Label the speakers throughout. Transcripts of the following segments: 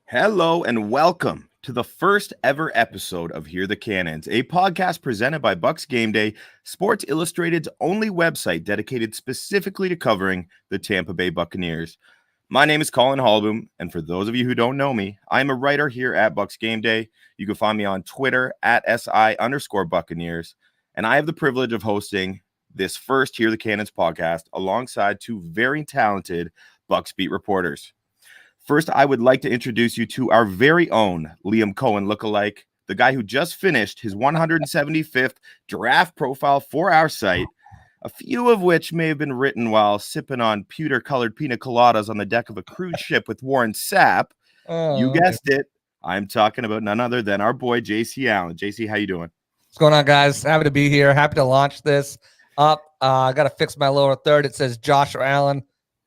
Speaker 1: Hello and welcome to the first ever episode of Hear the Cannons, a podcast presented by BucsGameday, Sports Illustrated's only website dedicated specifically to covering the Tampa Bay Buccaneers. My name is Colin Hallboom, and for those of you who don't know me, I am a writer here at BucsGameday. You can find me on Twitter at SI_Buccaneers, and I have the privilege of hosting this first Hear the Cannons podcast alongside two very talented Bucs beat reporters. First, I would like to introduce you to our very own Liam Cohen lookalike, the guy who just finished his 175th draft profile for our site, a few of which may have been written while sipping on pewter-colored pina coladas on the deck of a cruise ship with Warren Sapp. You guessed it. I'm talking about none other than our boy, JC Allen. JC, how you doing?
Speaker 2: What's going on, guys? Happy to be here. Happy to launch this up. I got to fix my lower third. It says Josh or Allen,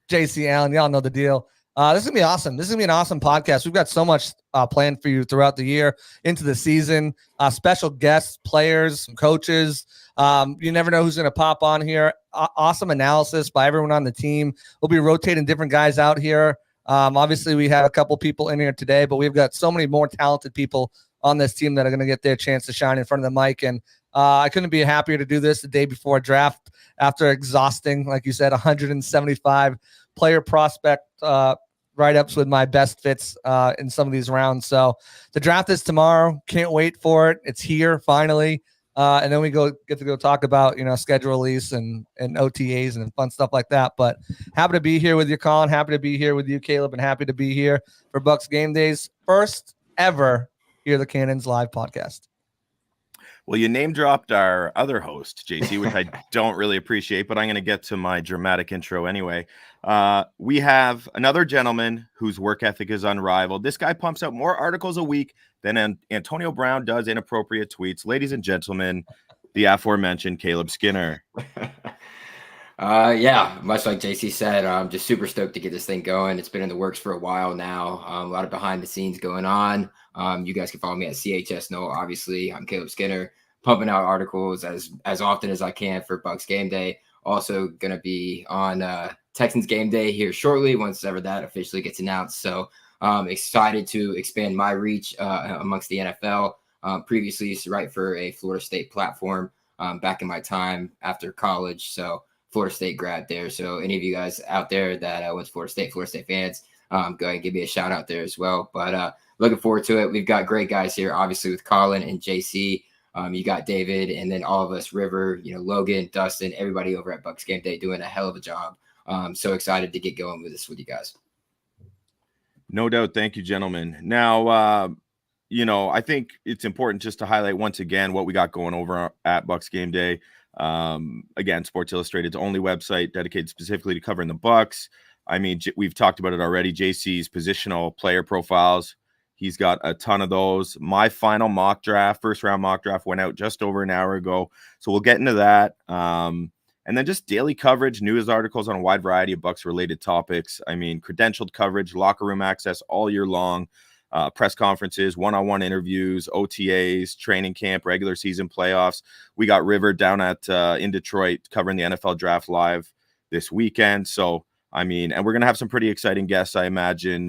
Speaker 2: JC Allen. Y'all know the deal. This is going to be awesome. This is going to be an awesome podcast. We've got so much planned for you throughout the year, into the season, special guests, players, coaches. You never know who's going to pop on here. Awesome analysis by everyone on the team. We'll be rotating different guys out here. Obviously, we have a couple people in here today, but we've got so many more talented people on this team that are going to get their chance to shine in front of the mic. And I couldn't be happier to do this the day before draft after exhausting, like you said, 175 player prospect write-ups with my best fits in some of these rounds. So the draft is tomorrow. Can't wait for it. It's here finally. And then we get to go talk about, schedule release and OTAs and fun stuff like that. But happy to be here with you, Colin. Happy to be here with you, Caleb, and happy to be here for Bucs Game Day's first ever Hear the Cannons live podcast.
Speaker 1: Well, you name dropped our other host, JC, which I don't really appreciate, but I'm going to get to my dramatic intro anyway. We have another gentleman whose work ethic is unrivaled. This guy pumps out more articles a week than Antonio Brown does inappropriate tweets. Ladies and gentlemen, the aforementioned Caleb Skinner.
Speaker 3: Yeah, much like JC said, I'm just super stoked to get this thing going. It's been in the works for a while now. A lot of behind the scenes going on. You guys can follow me at CHS Noel. Obviously, I'm Caleb Skinner, pumping out articles as often as I can for Bucs Game Day. Also going to be on Texans Game Day here shortly, once ever that officially gets announced. So excited to expand my reach amongst the NFL. Previously used to write for a Florida State platform back in my time after college. So Florida State grad there. So any of you guys out there that went to Florida State fans, go ahead and give me a shout out there as well. But looking forward to it. We've got great guys here, obviously with Colin and JC. You got David, and then all of us, River, Logan, Dustin, everybody over at Bucs Game Day doing a hell of a job. So excited to get going with this with you guys.
Speaker 1: No doubt. Thank you, gentlemen. Now, I think it's important just to highlight once again what we got going over at Bucs Game Day. Again, Sports Illustrated's only website dedicated specifically to covering the Bucs. I mean, we've talked about it already. JC's positional player profiles. He's got a ton of those. My final first round mock draft went out just over an hour ago. So we'll get into that. And then just daily coverage, news articles on a wide variety of Bucs related topics. I mean, credentialed coverage, locker room access all year long, press conferences, one-on-one interviews, OTAs, training camp, regular season playoffs. We got River down in Detroit covering the NFL draft live this weekend. So, I mean, and we're going to have some pretty exciting guests, I imagine,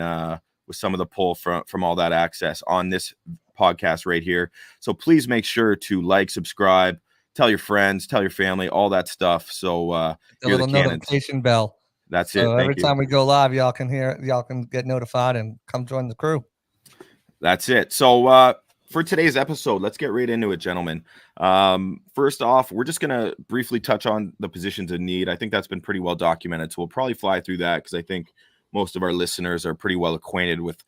Speaker 1: with some of the pull from all that access on this podcast right here. So please make sure to like, subscribe, tell your friends, tell your family, all that stuff. So
Speaker 2: the little notification bell.
Speaker 1: That's
Speaker 2: so
Speaker 1: it.
Speaker 2: Every time we go live, y'all can get notified and come join the crew.
Speaker 1: That's it. So for today's episode, let's get right into it, gentlemen. First off, we're just going to briefly touch on the positions of need. I think that's been pretty well documented. So we'll probably fly through that because I think most of our listeners are pretty well acquainted with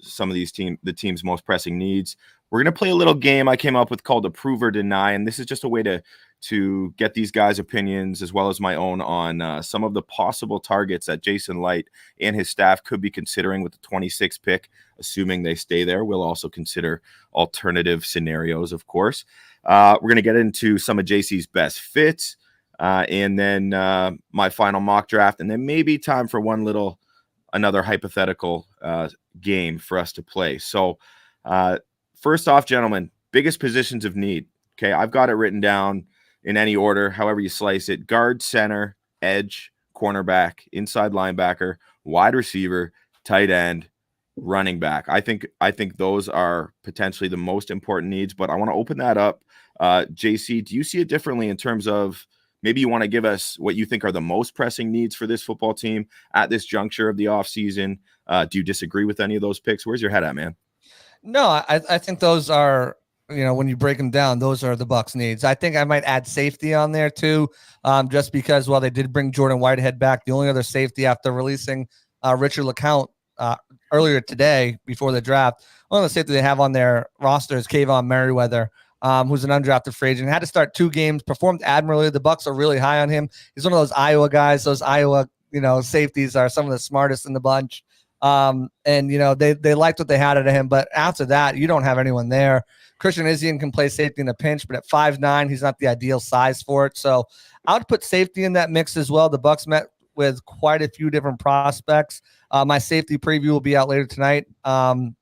Speaker 1: some of the team's most pressing needs. We're going to play a little game I came up with called Approve or Deny, and this is just a way to get these guys' opinions as well as my own on some of the possible targets that Jason Light and his staff could be considering with the 26th pick, assuming they stay there. We'll also consider alternative scenarios, of course. We're going to get into some of JC's best fits, and then my final mock draft, and then maybe time for another hypothetical game for us to play. So first off, gentlemen, biggest positions of need. Okay, I've got it written down in any order, however you slice it: guard, center, edge, cornerback, inside linebacker, wide receiver, tight end, running back. I think those are potentially the most important needs, but I want to open that up. JC, do you see it differently in terms of maybe you want to give us what you think are the most pressing needs for this football team at this juncture of the offseason? Do you disagree with any of those picks? Where's your head at, man?
Speaker 2: No, I think those are, when you break them down, those are the Bucs needs. I think I might add safety on there too, just because while they did bring Jordan Whitehead back, the only other safety after releasing Richard LeCount earlier today before the draft, one of the safety they have on their roster is Kayvon Merriweather, who's an undrafted free agent. Had to start 2 games, performed admirably. The Bucs are really high on him. He's one of those Iowa guys. Those Iowa, safeties are some of the smartest in the bunch. And they liked what they had out of him, but after that, you don't have anyone there. Christian Izien can play safety in a pinch, but at 5'9", he's not the ideal size for it. So I would put safety in that mix as well. The Bucs met with quite a few different prospects. My safety preview will be out later tonight.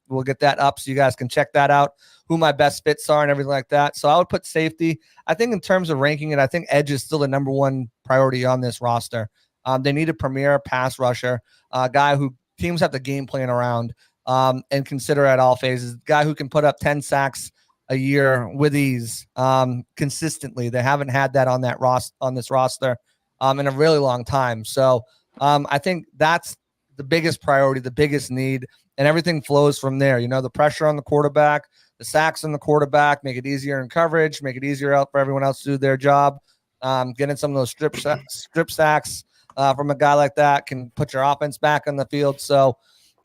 Speaker 2: We'll get that up so you guys can check that out, who my best fits are and everything like that. So I would put safety. I think in terms of ranking it, I think edge is still the number one priority on this roster. They need a premier pass rusher, a guy who teams have the game plan around and consider at all phases. Guy who can put up 10 sacks a year with ease consistently. They haven't had that on this roster in a really long time. So I think that's the biggest priority, the biggest need, and everything flows from there. The pressure on the quarterback, the sacks on the quarterback, make it easier in coverage, make it easier out for everyone else to do their job. Getting some of those strip sacks from a guy like that can put your offense back on the field. So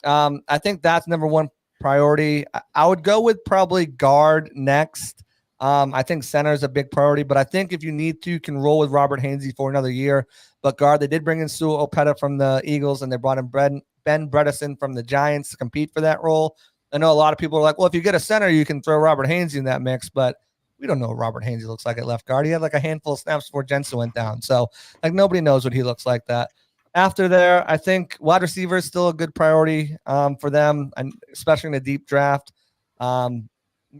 Speaker 2: I think that's number one priority. I would go with probably guard next. I think center is a big priority, but I think if you need to, you can roll with Robert Hainsey for another year. But guard, they did bring in Sue Opeta from the Eagles, and they brought in Ben Bredesen from the Giants to compete for that role. I know a lot of people are like, well, if you get a center, you can throw Robert Hainsey in that mix, but we don't know what Robert Hainsey looks like at left guard. He had like a handful of snaps before Jensen went down. So nobody knows what he looks like that. After there, I think wide receiver is still a good priority for them, and especially in a deep draft.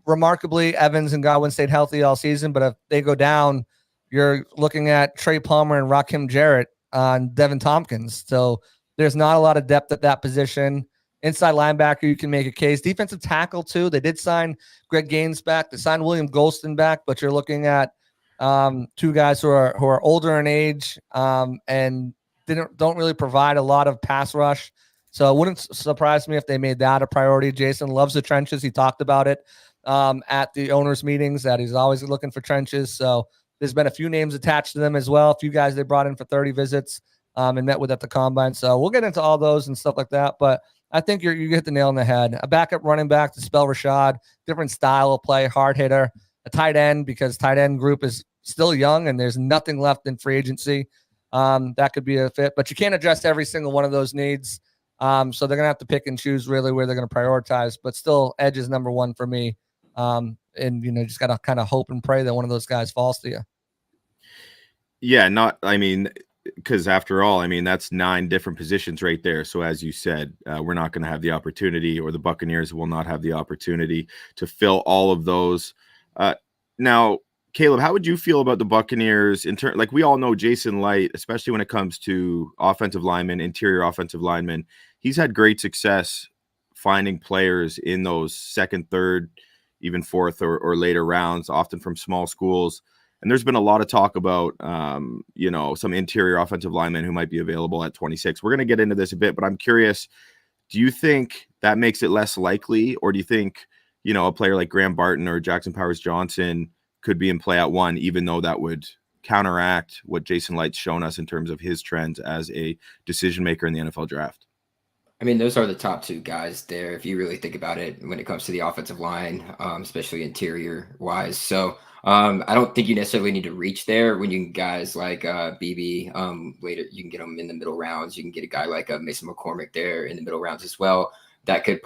Speaker 2: Remarkably, Evans and Godwin stayed healthy all season, but if they go down, you're looking at Trey Palmer and Rakim Jarrett on Devin Tompkins. So there's not a lot of depth at that position. Inside linebacker, you can make a case. Defensive tackle, too. They did sign Greg Gaines back. They signed William Golston back, but you're looking at 2 guys who are older in age and don't really provide a lot of pass rush. So it wouldn't surprise me if they made that a priority. Jason loves the trenches. He talked about it at the owners' meetings, that he's always looking for trenches. So there's been a few names attached to them as well. A few guys they brought in for 30 visits and met with at the combine. So we'll get into all those and stuff like that. But I think you hit the nail on the head. A backup running back to spell Rashad, different style of play, hard hitter, a tight end, because tight end group is still young and there's nothing left in free agency. That could be a fit, but you can't address every single one of those needs. So they're going to have to pick and choose really where they're going to prioritize, but still edge is number one for me. And just got to kind of hope and pray that one of those guys falls to you.
Speaker 1: Yeah, because after all, that's 9 different positions right there. So as you said, we're not going to have the opportunity, or the Buccaneers will not have the opportunity to fill all of those. Now, Caleb, how would you feel about the Buccaneers in turn? Like, we all know Jason Light, especially when it comes to offensive linemen, interior offensive linemen, he's had great success finding players in those second, third, even fourth or later rounds, often from small schools. And there's been a lot of talk about, some interior offensive linemen who might be available at 26. We're going to get into this a bit, but I'm curious, do you think that makes it less likely? Or do you think, a player like Graham Barton or Jackson Powers Johnson could be in play at 1, even though that would counteract what Jason Light's shown us in terms of his trends as a decision maker in the NFL draft?
Speaker 3: Those are the top 2 guys there, if you really think about it, when it comes to the offensive line, especially interior wise. So I don't think you necessarily need to reach there when you can guys like BB later. You can get them in the middle rounds. You can get a guy like Mason McCormick there in the middle rounds as well. That could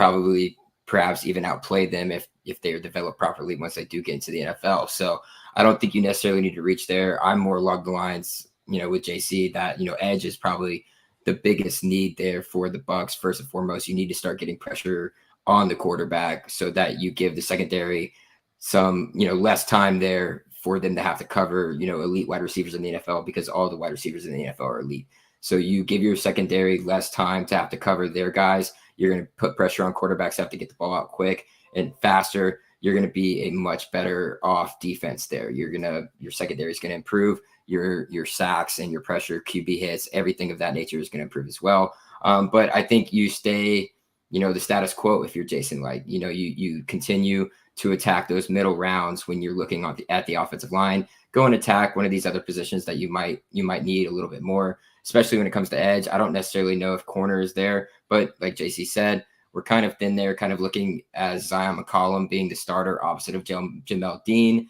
Speaker 3: perhaps even outplay them if they are developed properly once they do get into the NFL. So I don't think you necessarily need to reach there. I'm more along the lines, with JC, that, edge is probably the biggest need there for the Bucs. First and foremost, you need to start getting pressure on the quarterback so that you give the secondary some, less time there for them to have to cover, elite wide receivers in the NFL, because all the wide receivers in the NFL are elite. So you give your secondary less time to have to cover their guys. You're going to put pressure on quarterbacks, have to get the ball out quick and faster. You're going to be a much better off defense there. Your secondary is going to improve. Your sacks and your pressure, QB hits, everything of that nature is going to improve as well. But I think you stay, the status quo if you're Jason Light. You continue to attack those middle rounds when you're looking at the offensive line. Go and attack one of these other positions that you might need a little bit more, especially when it comes to edge. I don't necessarily know if corner is there, but like JC said, we're kind of thin there, kind of looking as Zion McCollum being the starter opposite of Jamel Dean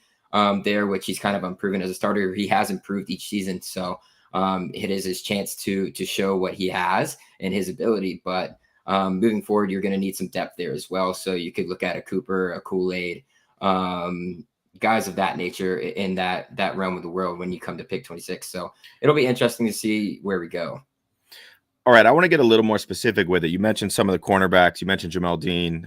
Speaker 3: there, which he's kind of unproven as a starter. He has improved each season. So it is his chance to show what he has and his ability. But moving forward, you're going to need some depth there as well. So you could look at a Cooper, a Kool-Aid, guys of that nature in that realm of the world when you come to pick 26. So it'll be interesting to see where we go.
Speaker 1: All right, I want to get a little more specific with it. You mentioned some of the cornerbacks. You mentioned Jamel Dean.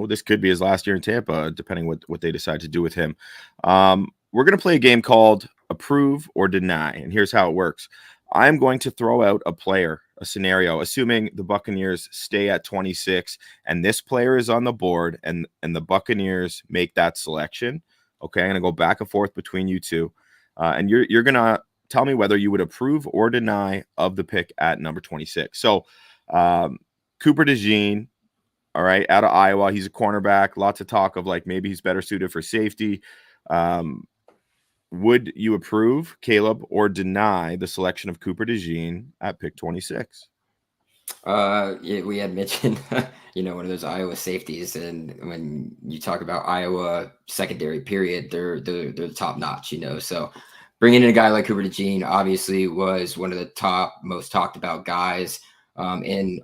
Speaker 1: This could be his last year in Tampa, depending what they decide to do with him. We're going to play a game called Approve or Deny, and here's how it works. I'm going to throw out a player, a scenario, assuming the Buccaneers stay at 26, and this player is on the board, and the Buccaneers make that selection. Okay, I'm going to go back and forth between you two, and you're going to tell me whether you would approve or deny of the pick at number 26. So Cooper DeJean, all right, out of Iowa. He's a cornerback. Lots of talk of like maybe he's better suited for safety. Would you approve, Caleb, or deny the selection of Cooper DeJean at pick 26?
Speaker 3: We had mentioned, one of those Iowa safeties, and when you talk about Iowa secondary period, they're top notch, So bringing in a guy like Cooper DeJean obviously was one of the top most talked about guys in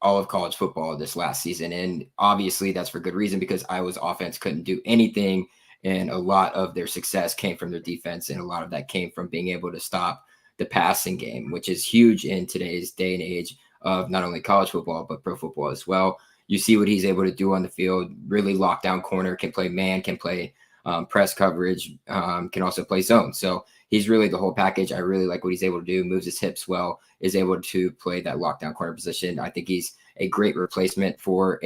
Speaker 3: all of college football this last season. And obviously that's for good reason, because Iowa's offense couldn't do anything. And a lot of their success came from their defense. And a lot of that came from being able to stop the passing game, which is huge in today's day and age of not only college football, but pro football as well. You see what he's able to do on the field, really lock down corner, can play man, can play press coverage, can also play zone. So he's really the whole package. I really like what he's able to do, moves his hips well, is able to play that lockdown corner position. I think he's a great replacement for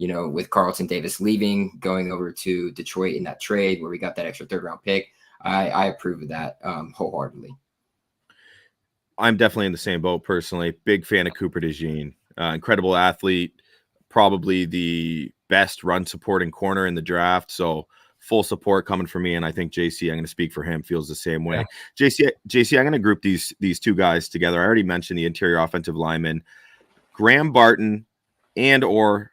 Speaker 3: with Carlton Davis leaving, going over to Detroit in that trade where we got that extra third round pick. I approve of that wholeheartedly.
Speaker 1: I'm definitely in the same boat personally. Big fan of Cooper DeJean. Incredible athlete, probably the best run supporting corner in the draft. So full support coming from me, and I think JC, I'm going to speak for him, feels the same way. Yeah. JC, I'm going to group these two guys together. I already mentioned the interior offensive lineman, Graham Barton, and or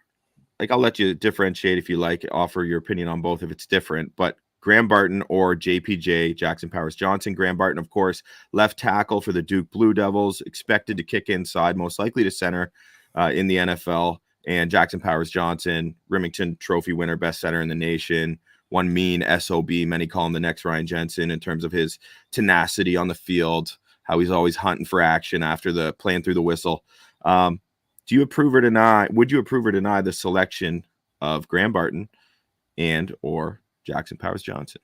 Speaker 1: like I'll let you differentiate if you like, offer your opinion on both if it's different, but Graham Barton or JPJ, Jackson Powers Johnson. Graham Barton, of course, left tackle for the Duke Blue Devils, expected to kick inside, most likely to center in the NFL. And Jackson Powers Johnson, Remington Trophy winner, best center in the nation. One mean SOB, many call him the next Ryan Jensen in terms of his tenacity on the field, how he's always hunting for action after the playing through the whistle. Do you approve or deny? Would you approve or deny the selection of Graham Barton and or Jackson Powers Johnson?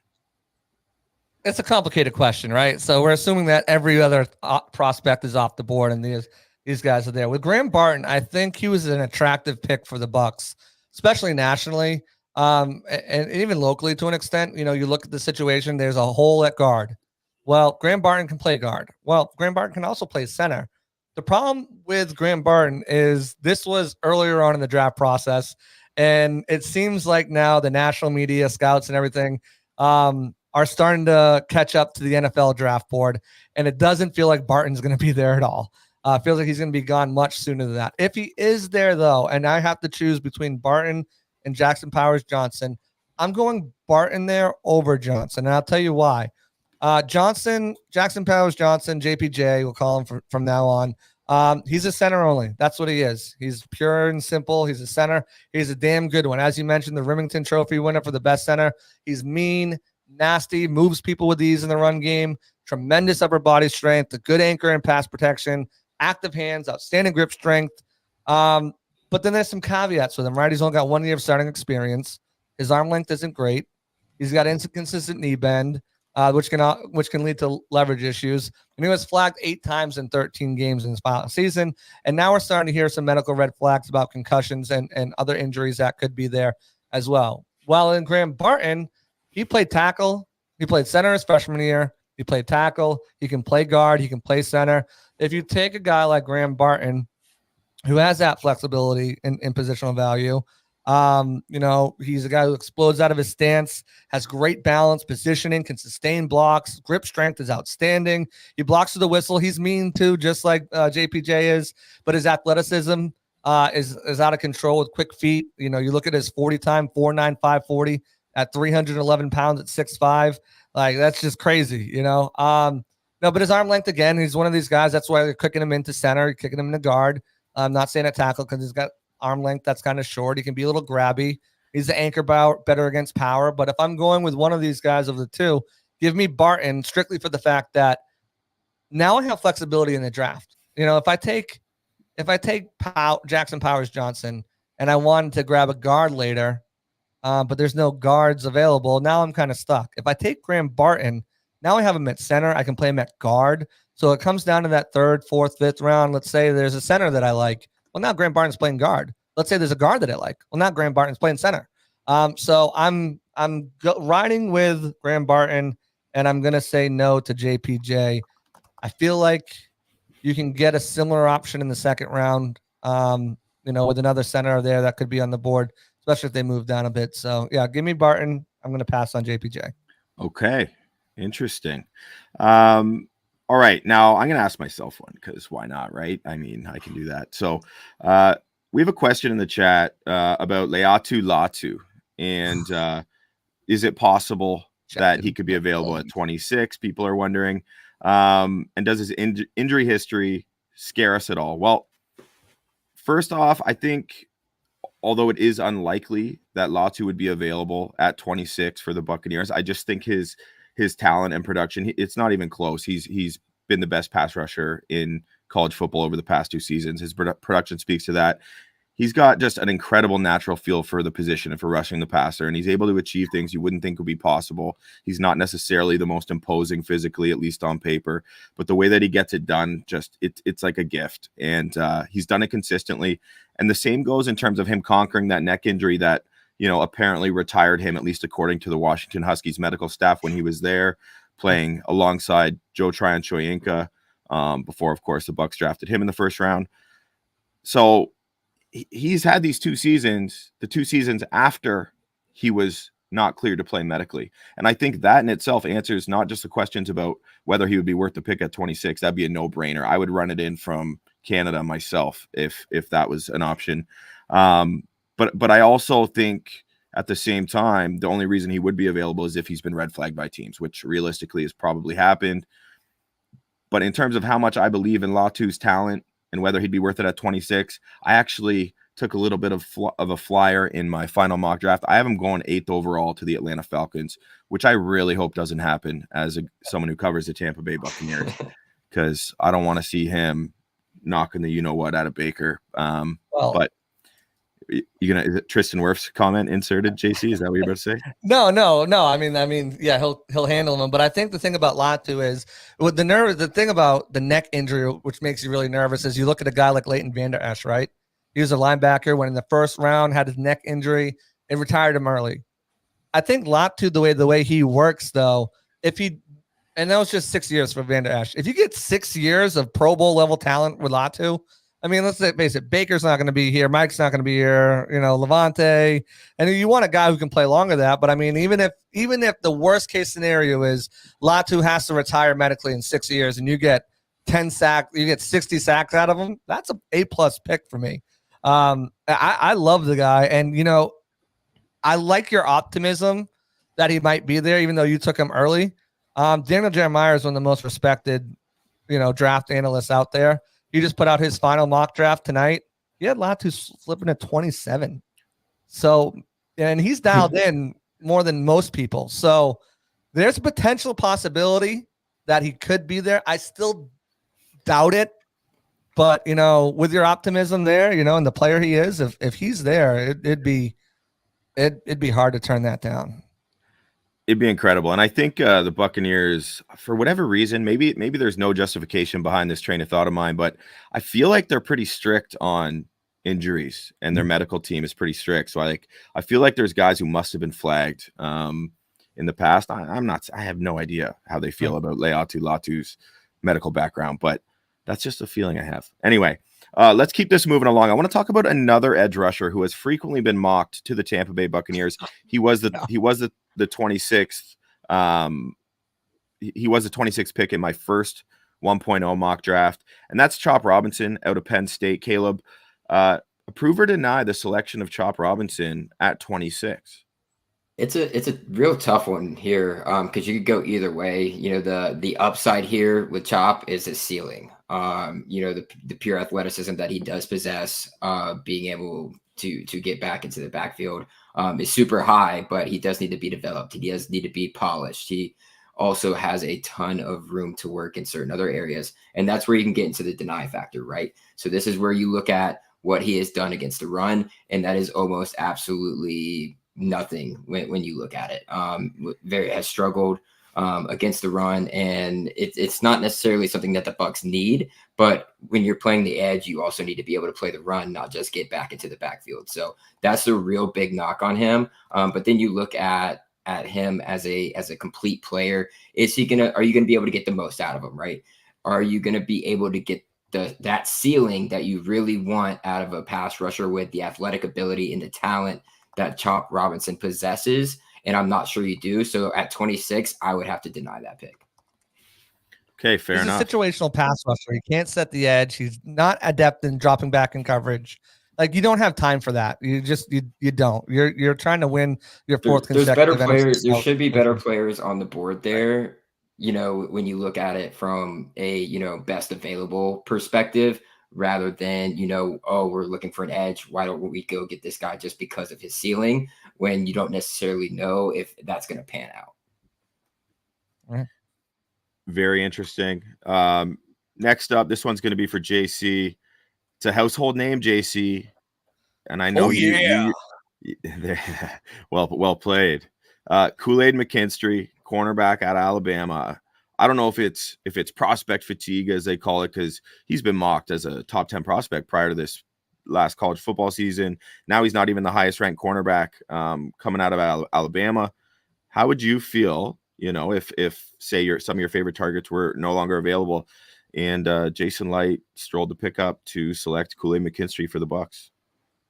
Speaker 2: It's a complicated question, right? So we're assuming that every other prospect is off the board and these guys are there. With Graham Barton, I think he was an attractive pick for the Bucs, especially nationally. And even locally to an extent. You look at the situation, there's a hole at guard. Well, Graham Barton can play guard. Well, Graham Barton can also play center. The problem with Graham Barton is this was earlier on in the draft process, and it seems like now the national media, scouts and everything are starting to catch up to the NFL draft board, and it doesn't feel like Barton's going to be there at all. It feels like he's going to be gone much sooner than that. If he is there, though, and I have to choose between Barton and Jackson Powers Johnson, I'm going Barton there over Johnson, and I'll tell you why. Jackson Powers Johnson, JPJ, we'll call him from now on. He's a center only. That's what he is. He's pure and simple. He's a center. He's a damn good one. As you mentioned, the Remington Trophy winner for the best center. He's mean, nasty, moves people with ease in the run game, tremendous upper body strength, a good anchor and pass protection, active hands, outstanding grip strength. But then there's some caveats with him, right? He's only got 1 year of starting experience. His arm length isn't great. He's got inconsistent knee bend. which can lead to leverage issues. And he was flagged 8 times in 13 games in his final season. And now we're starting to hear some medical red flags about concussions and other injuries that could be there as well. While in Graham Barton, he played tackle. He played center his freshman year. He played tackle. He can play guard. He can play center. If you take a guy like Graham Barton, who has that flexibility in positional value, he's a guy who explodes out of his stance, has great balance, positioning, can sustain blocks, grip strength is outstanding. He blocks to the whistle. He's mean too, just like JPJ is, but his athleticism is out of control with quick feet. You look at his 40 time, 4.9, 540 at 311 pounds at 6'5". Like, that's just crazy, No, but his arm length, again, he's one of these guys. That's why they're kicking him into center, kicking him into guard. I'm not saying at tackle because he's got arm length that's kind of short. He can be a little grabby. He's the anchor better against power. But if I'm going with one of these guys of the two, give me Barton strictly for the fact that now I have flexibility in the draft. If I take Jackson Powers Johnson and I wanted to grab a guard later, but there's no guards available, now I'm kind of stuck. If I take Graham Barton, now I have him at center. I can play him at guard. So it comes down to that 3rd, 4th, 5th round. Let's say there's a center that I like. Well, now Graham Barton's playing guard. Let's say there's a guard that I like. Well, now Graham Barton's playing center. So I'm riding with Graham Barton, and I'm going to say no to JPJ. I feel like you can get a similar option in the 2nd round, with another center there that could be on the board, especially if they move down a bit. So, yeah, give me Barton. I'm going to pass on JPJ.
Speaker 1: Okay. Interesting. All right. Now I'm going to ask myself one because why not, right? I mean, I can do that. So we have a question in the chat about Leatu Latu. And is it possible that he could be available at 26? People are wondering. And does his injury history scare us at all? Well, first off, I think although it is unlikely that Latu would be available at 26 for the Buccaneers, I just think his talent and production, it's not even close. He's been the best pass rusher in college football over the past 2 seasons. His production speaks to that. He's got just an incredible natural feel for the position and for rushing the passer, and he's able to achieve things you wouldn't think would be possible. He's not necessarily the most imposing physically, at least on paper, but the way that he gets it done, just it's like a gift, and he's done it consistently. And the same goes in terms of him conquering that neck injury that apparently retired him, at least according to the Washington Huskies medical staff when he was there playing alongside Joe Tryon-Shoyinka before, of course, the Bucs drafted him in the 1st round. So he's had these 2 seasons, the 2 seasons after he was not cleared to play medically. And I think that in itself answers not just the questions about whether he would be worth the pick at 26. That'd be a no-brainer. I would run it in from Canada myself if that was an option. But I also think at the same time, the only reason he would be available is if he's been red flagged by teams, which realistically has probably happened. But in terms of how much I believe in Latu's talent and whether he'd be worth it at 26, I actually took a little bit of a flyer in my final mock draft. I have him going 8th overall to the Atlanta Falcons, which I really hope doesn't happen as someone who covers the Tampa Bay Buccaneers, because I don't want to see him knocking the you-know-what out of Baker. But is it Tristan Wirf's comment inserted, JC? Is that what you're about to say?
Speaker 2: No. I mean, yeah, he'll handle him. But I think the thing about Latu is with the thing about the neck injury, which makes you really nervous, is you look at a guy like Leighton Vander Esch, right? He was a linebacker when in the 1st round had his neck injury and retired him early. I think Latu, the way he works, though, and that was just 6 years for Vander Esch. If you get 6 years of Pro Bowl level talent with Latu, I mean, let's face it, Baker's not going to be here. Mike's not going to be here. Levante. And you want a guy who can play longer than that. But I mean, even if the worst case scenario is Latu has to retire medically in 6 years and you get 10 sacks, you get 60 sacks out of him, that's an A+ pick for me. I love the guy. And, I like your optimism that he might be there, even though you took him early. Daniel Jeremiah is one of the most respected, draft analysts out there. He just put out his final mock draft tonight. He had Latu slipping at 27. So, and he's dialed in more than most people. So there's a potential possibility that he could be there. I still doubt it. But, with your optimism there, and the player he is, if he's there, it'd be hard to turn that down.
Speaker 1: It'd be incredible. And I think the Buccaneers, for whatever reason, maybe there's no justification behind this train of thought of mine, but I feel like they're pretty strict on injuries and their medical team is pretty strict. So I feel like there's guys who must have been flagged in the past. I have no idea how they feel about Leatu Latu's medical background, but that's just a feeling I have. Anyway, let's keep this moving along. I want to talk about another edge rusher who has frequently been mocked to the Tampa Bay Buccaneers. He was the 26th. He was the 26th pick in my first 1.0 mock draft, and that's Chop Robinson out of Penn State. Caleb, approve or deny the selection of Chop Robinson at 26?
Speaker 3: It's a real tough one here because you could go either way. The upside here with Chop is his ceiling. The pure athleticism that he does possess, being able to get back into the backfield is super high, but he does need to be developed. He does need to be polished. He also has a ton of room to work in certain other areas, and that's where you can get into the deny factor, right? So this is where you look at what he has done against the run, and that is almost absolutely nothing when you look at it. Has struggled against the run, and it's not necessarily something that the Bucs need, but when you're playing the edge, you also need to be able to play the run, not just get back into the backfield. So that's the real big knock on him. But then you look at him as a complete player. Are you gonna be able to get the most out of him, right? Are you gonna be able to get that ceiling that you really want out of a pass rusher with the athletic ability and the talent that Chop Robinson possesses? And I'm not sure you do. So at 26, I would have to deny that pick.
Speaker 1: Okay, fair enough.
Speaker 2: He's a situational pass rusher. He can't set the edge. He's not adept in dropping back in coverage. Like, you don't have time for that. You don't. You're trying to win your fourth consecutive.
Speaker 3: There's better players. There should be better players on the board there. When you look at it from a best available perspective, rather than we're looking for an edge. Why don't we go get this guy just because of his ceiling, when you don't necessarily know if that's going to pan out.
Speaker 2: Right.
Speaker 1: Very interesting. Next up, this one's going to be for JC. It's a household name, JC, and I know you well played. Kool-Aid McKinstry, cornerback out of Alabama. I don't know if it's prospect fatigue, as they call it, because he's been mocked as a top 10 prospect prior to this last college football season. Now he's not even the highest ranked cornerback coming out of Alabama. How would you feel, if say some of your favorite targets were no longer available, and Jason Light strolled to pick up to select Kool-Aid McKinstry for the Bucs?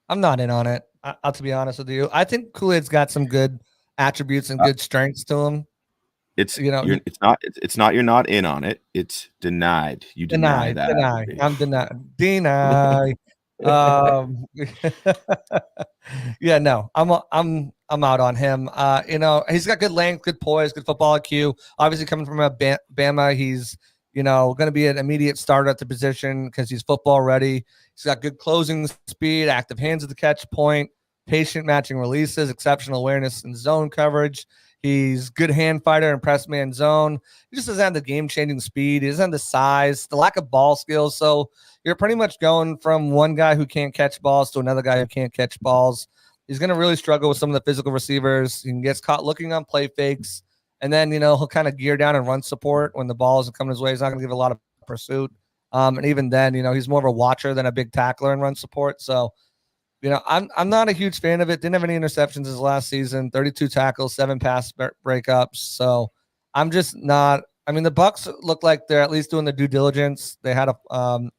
Speaker 2: I'm not in on it. I'll to be honest with you. I think Kool-Aid's got some good attributes and good strengths to him.
Speaker 1: It's not you're not in on it. It's denied. You deny that.
Speaker 2: I'm deny. Yeah, no, I'm out on him. He's got good length, good poise, good football IQ. Obviously, coming from Bama, he's going to be an immediate starter at the position because he's football ready. He's got good closing speed, active hands at the catch point, patient matching releases, exceptional awareness and zone coverage. He's good hand fighter and press man zone. He just doesn't have the game-changing speed. He doesn't have the size, the lack of ball skills. So you're pretty much going from one guy who can't catch balls to another guy who can't catch balls. He's going to really struggle with some of the physical receivers. He gets caught looking on play fakes, and then, he'll kind of gear down and run support when the ball isn't coming his way. He's not going to give a lot of pursuit. And even then, he's more of a watcher than a big tackler in run support. So, I'm not a huge fan of it. Didn't have any interceptions his last season, 32 tackles, 7 pass breakups. So I'm just not. I mean, the Bucs look like they're at least doing the due diligence. They had an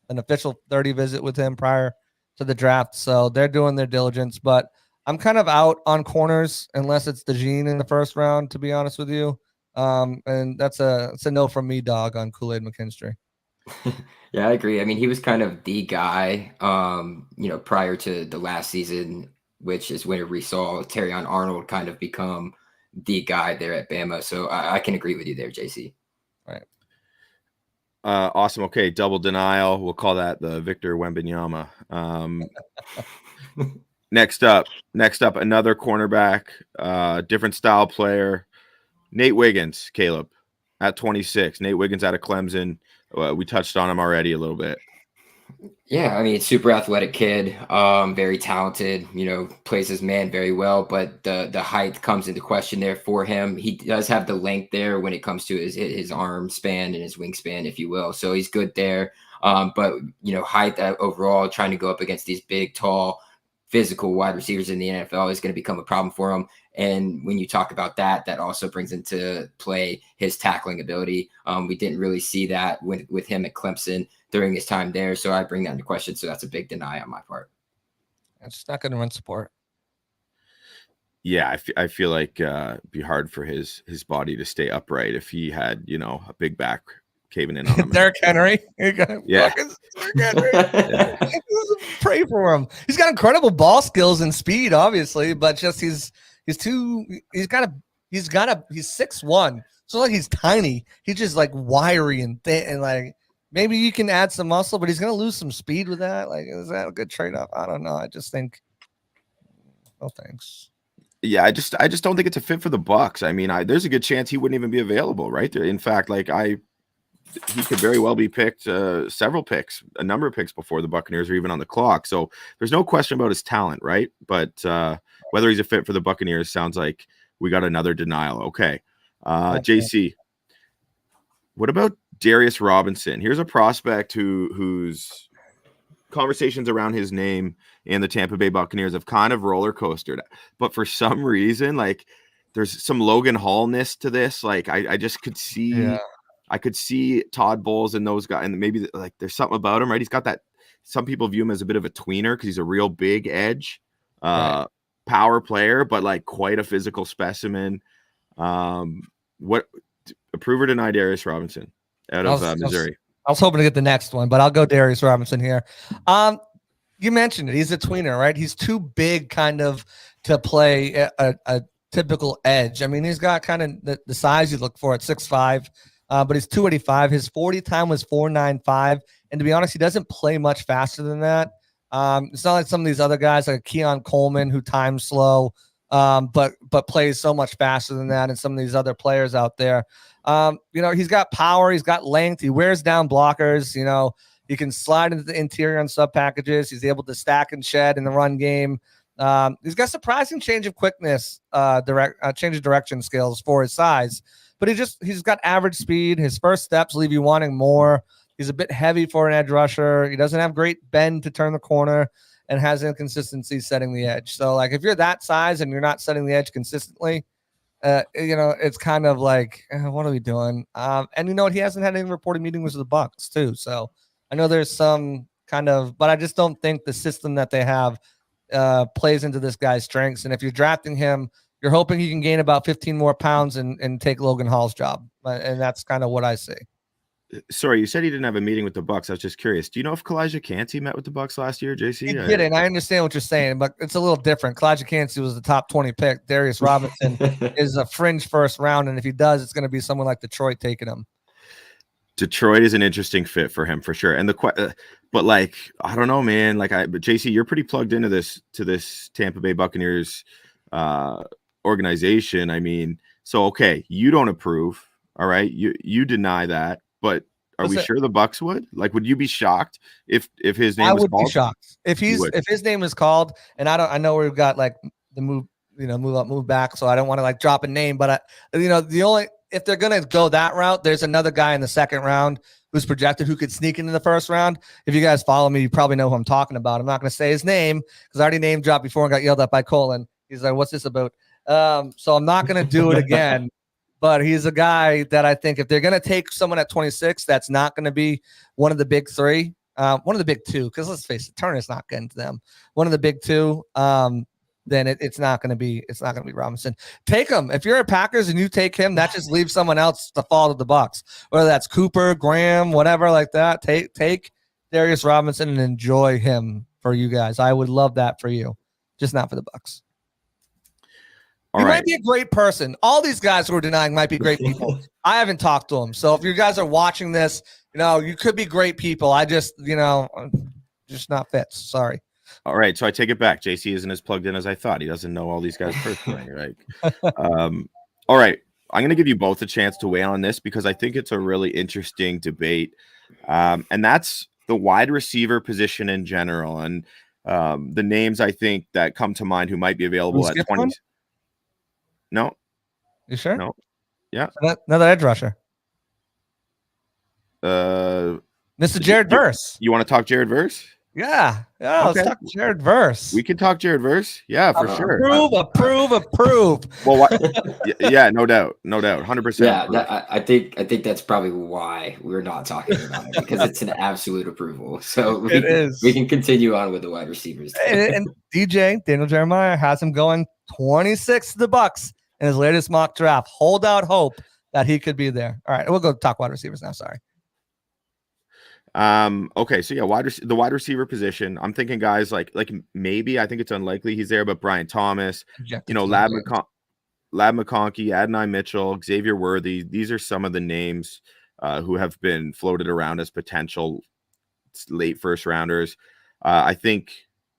Speaker 2: official 30 visit with him prior to the draft, so they're doing their diligence. But I'm kind of out on corners unless it's DeJean in the first round, to be honest with you. And that's a no from me, dog, on Kool-Aid McKinstry.
Speaker 3: Yeah, I agree. I mean, he was kind of the guy, prior to the last season, which is when we saw Terrion Arnold kind of become the guy there at Bama. So I can agree with you there, JC.
Speaker 2: All right.
Speaker 1: Awesome. Okay, double denial. We'll call that the Victor Wembanyama. Next up, another cornerback, different style player, Nate Wiggins, Caleb, at 26. Nate Wiggins out of Clemson. We touched on him already a little bit.
Speaker 3: Yeah, I mean, super athletic kid, very talented, plays his man very well, but the height comes into question there for him. He does have the length there when it comes to his arm span and his wingspan, if you will. So he's good there. But height overall, trying to go up against these big, tall, physical wide receivers in the NFL is going to become a problem for him. And when you talk about that, that also brings into play his tackling ability. We didn't really see that with him at Clemson during his time there. So I bring that into question. So that's a big deny on my part.
Speaker 2: It's not going to run support.
Speaker 1: Yeah, I feel like it'd be hard for his body to stay upright if he had, a big back caving in on him.
Speaker 2: Derrick Henry.
Speaker 1: Yeah.
Speaker 2: Yeah. Pray for him. He's got incredible ball skills and speed, obviously, but just he's 6'1", so like he's tiny. He's just like wiry and thin, and like maybe you can add some muscle, but he's gonna lose some speed with that. Like, is that a good trade-off? I don't know. I just think no thanks.
Speaker 1: Yeah, I just don't think it's a fit for the Bucs. I mean, there's a good chance he wouldn't even be available, right? In fact, he could very well be picked, a number of picks before the Buccaneers are even on the clock. So there's no question about his talent, right? But whether he's a fit for the Buccaneers sounds like we got another denial. Okay. JC, what about Darius Robinson? Here's a prospect whose conversations around his name and the Tampa Bay Buccaneers have kind of roller coastered. But for some reason, like there's some Logan Hall-ness to this. Like I just could see... Yeah. I could see Todd Bowles and those guys, and maybe like there's something about him, right? He's got that. Some people view him as a bit of a tweener because he's a real big edge, power player, but like quite a physical specimen. What approve or deny Darius Robinson out of Missouri?
Speaker 2: I was hoping to get the next one, but I'll go Darius Robinson here. You mentioned it. He's a tweener, right? He's too big, kind of, to play a typical edge. I mean, he's got kind of the size you look for at 6'5". But he's 285. His 40 time was 4.95. And to be honest, he doesn't play much faster than that. It's not like some of these other guys like Keon Coleman who times slow, but plays so much faster than that. And some of these other players out there, he's got power. He's got length. He wears down blockers. He can slide into the interior on sub packages. He's able to stack and shed in the run game. He's got surprising change of quickness, change of direction skills for his size. But he's got average speed. His first steps leave you wanting more. He's a bit heavy for an edge rusher. He doesn't have great bend to turn the corner and has inconsistency setting the edge. So, like, if you're that size and you're not setting the edge consistently, it's kind of like, what are we doing? And you know what? He hasn't had any reported meetings with the Bucs too. So I know there's some kind of, but I just don't think the system that they have plays into this guy's strengths. And if you're drafting him, you're hoping he can gain about 15 more pounds and take Logan Hall's job. And that's kind of what I see.
Speaker 1: Sorry, you said he didn't have a meeting with the Bucs. I was just curious. Do you know if Kalijah Cansey met with the Bucs last year, JC?
Speaker 2: He didn't. I understand what you're saying, but it's a little different. Kalijah Cansey was the top 20 pick. Darius Robinson is a fringe first round, and if he does, it's going to be someone like Detroit taking him.
Speaker 1: Detroit is an interesting fit for him for sure. And but like, I don't know, man. Like, but JC, you're pretty plugged into this Tampa Bay Buccaneers organization. I mean, so okay, you don't approve, all right? You deny that, but are we sure the Bucs would? Like, would you be shocked if his name was called? I would
Speaker 2: be shocked if his name is called. And I know we've got like the move up, move back, so I don't want to like drop a name, but if they're gonna go that route, there's another guy in the second round who's projected who could sneak into the first round. If you guys follow me, you probably know who I'm talking about. I'm not gonna say his name because I already name dropped before and got yelled at by Colin. He's like, "What's this about?" So I'm not going to do it again, but he's a guy that I think if they're going to take someone at 26, that's not going to be one of the big three, one of the big two, because let's face it, Turner's not getting to them. One of the big two, then it's not going to be Robinson. Take him. If you're a Packers and you take him, that just leaves someone else to fall to the Bucs, whether that's Cooper, Graham, whatever like that. Take Darius Robinson and enjoy him for you guys. I would love that for you, just not for the Bucs. He might be a great person. All these guys who are denying might be great people. I haven't talked to them. So if you guys are watching this, you could be great people. I just, just not fits. Sorry.
Speaker 1: All right. So I take it back. JC isn't as plugged in as I thought. He doesn't know all these guys personally, right? All right. I'm going to give you both a chance to weigh in on this because I think it's a really interesting debate. And that's the wide receiver position in general, and the names I think that come to mind who might be available at 20.
Speaker 2: One?
Speaker 1: No,
Speaker 2: You sure?
Speaker 1: no, yeah.
Speaker 2: Another edge rusher.
Speaker 1: Mr.
Speaker 2: Jared Verse.
Speaker 1: You want to talk Jared Verse?
Speaker 2: Yeah.
Speaker 1: Okay.
Speaker 2: Let's talk Jared Verse.
Speaker 1: We can talk Jared Verse. Yeah, for sure.
Speaker 2: Approve.
Speaker 1: Well, yeah, no doubt, 100%.
Speaker 3: Yeah, I think that's probably why we're not talking about it, because it's an absolute approval. So we can continue on with the wide receivers.
Speaker 2: And Daniel Jeremiah has him going 26 to the Bucs in his latest mock draft. Hold out hope that he could be there. All right, we'll go talk wide receivers now. Sorry.
Speaker 1: Okay, so yeah, the wide receiver position. I'm thinking guys like maybe, I think it's unlikely he's there, but Brian Thomas, Lab McConkey, Adonai Mitchell, Xavier Worthy. These are some of the names who have been floated around as potential late first rounders. I think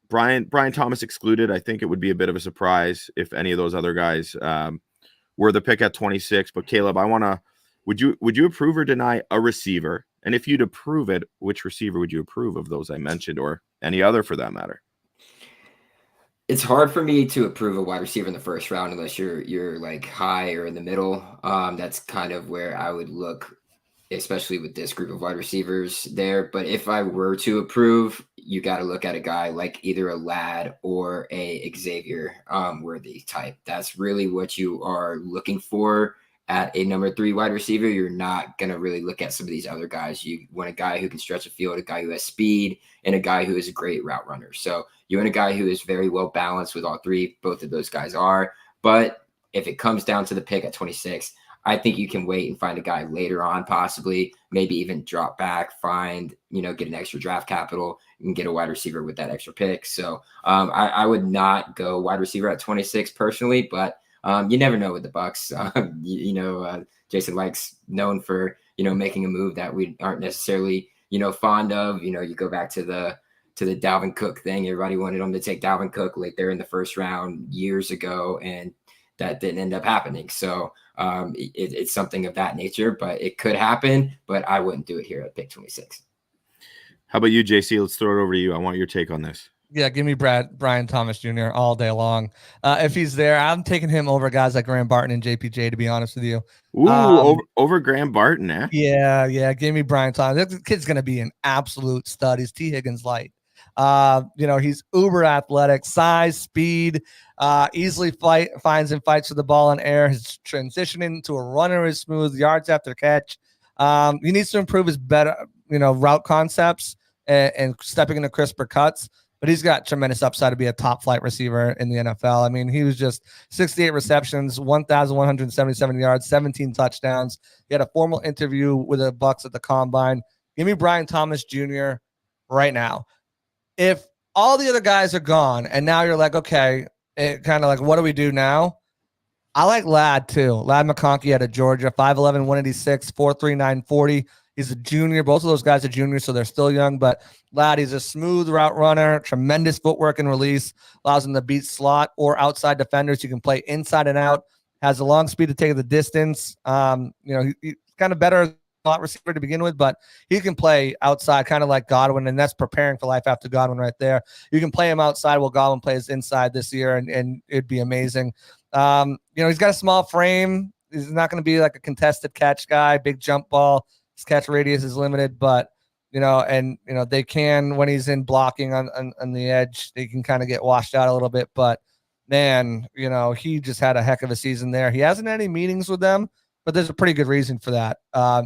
Speaker 1: Brian Thomas excluded. I think it would be a bit of a surprise if any of those other guys were the pick at 26. But Caleb, would you approve or deny a receiver? And if you'd approve it, which receiver would you approve of those I mentioned, or any other for that matter?
Speaker 3: It's hard for me to approve a wide receiver in the first round unless you're like high or in the middle. That's kind of where I would look, especially with this group of wide receivers there. But if I were to approve, you got to look at a guy like either a Lad or a Xavier Worthy type. That's really what you are looking for at a number 3 wide receiver. You're not going to really look at some of these other guys. You want a guy who can stretch a field, a guy who has speed, and a guy who is a great route runner. So you want a guy who is very well balanced with all 3. Both of those guys are. But if it comes down to the pick at 26, I think you can wait and find a guy later on, possibly, maybe even drop back, get an extra draft capital and get a wide receiver with that extra pick. So I would not go wide receiver at 26 personally, but you never know with the Bucs. Jason Licht's known for, making a move that we aren't necessarily, fond of. You go back to the Dalvin Cook thing. Everybody wanted him to take Dalvin Cook late there in the first round years ago, and that didn't end up happening. So it's something of that nature, but it could happen, but I wouldn't do it here at pick 26.
Speaker 1: How about you, JC? Let's throw it over to you. I want your take on this.
Speaker 2: Yeah, give me Brian Thomas Jr. all day long. If he's there, I'm taking him over guys like Graham Barton and JPJ, to be honest with you.
Speaker 1: Ooh, over Graham Barton, eh?
Speaker 2: Yeah. Give me Brian Thomas. This kid's going to be an absolute stud. He's T. Higgins light. He's uber athletic, size, speed, easily finds and fights for the ball in air. His transitioning to a runner is smooth, yards after catch. He needs to improve his better, route concepts and stepping into crisper cuts. But he's got tremendous upside to be a top flight receiver in the NFL. I mean, he was just 68 receptions, 1,177 yards, 17 touchdowns. He had a formal interview with the Bucs at the Combine. Give me Brian Thomas Jr. right now. If all the other guys are gone and now you're like, okay, kind of like, what do we do now? I like Lad too. Lad McConkey out of Georgia, 5'11", 186, 4'3", 940. He's a junior. Both of those guys are juniors, so they're still young. But Lad, he's a smooth route runner, tremendous footwork and release, allows him to beat slot or outside defenders. You can play inside and out, has a long speed to take the distance. He's kind of better slot receiver to begin with, but he can play outside kind of like Godwin, and that's preparing for life after Godwin right there. You can play him outside while Godwin plays inside this year, and it'd be amazing. He's got a small frame. He's not going to be like a contested catch guy, big jump ball. His catch radius is limited, but they can, when he's in blocking on the edge, they can kind of get washed out a little bit. But man, he just had a heck of a season there. He hasn't had any meetings with them, but there's a pretty good reason for that.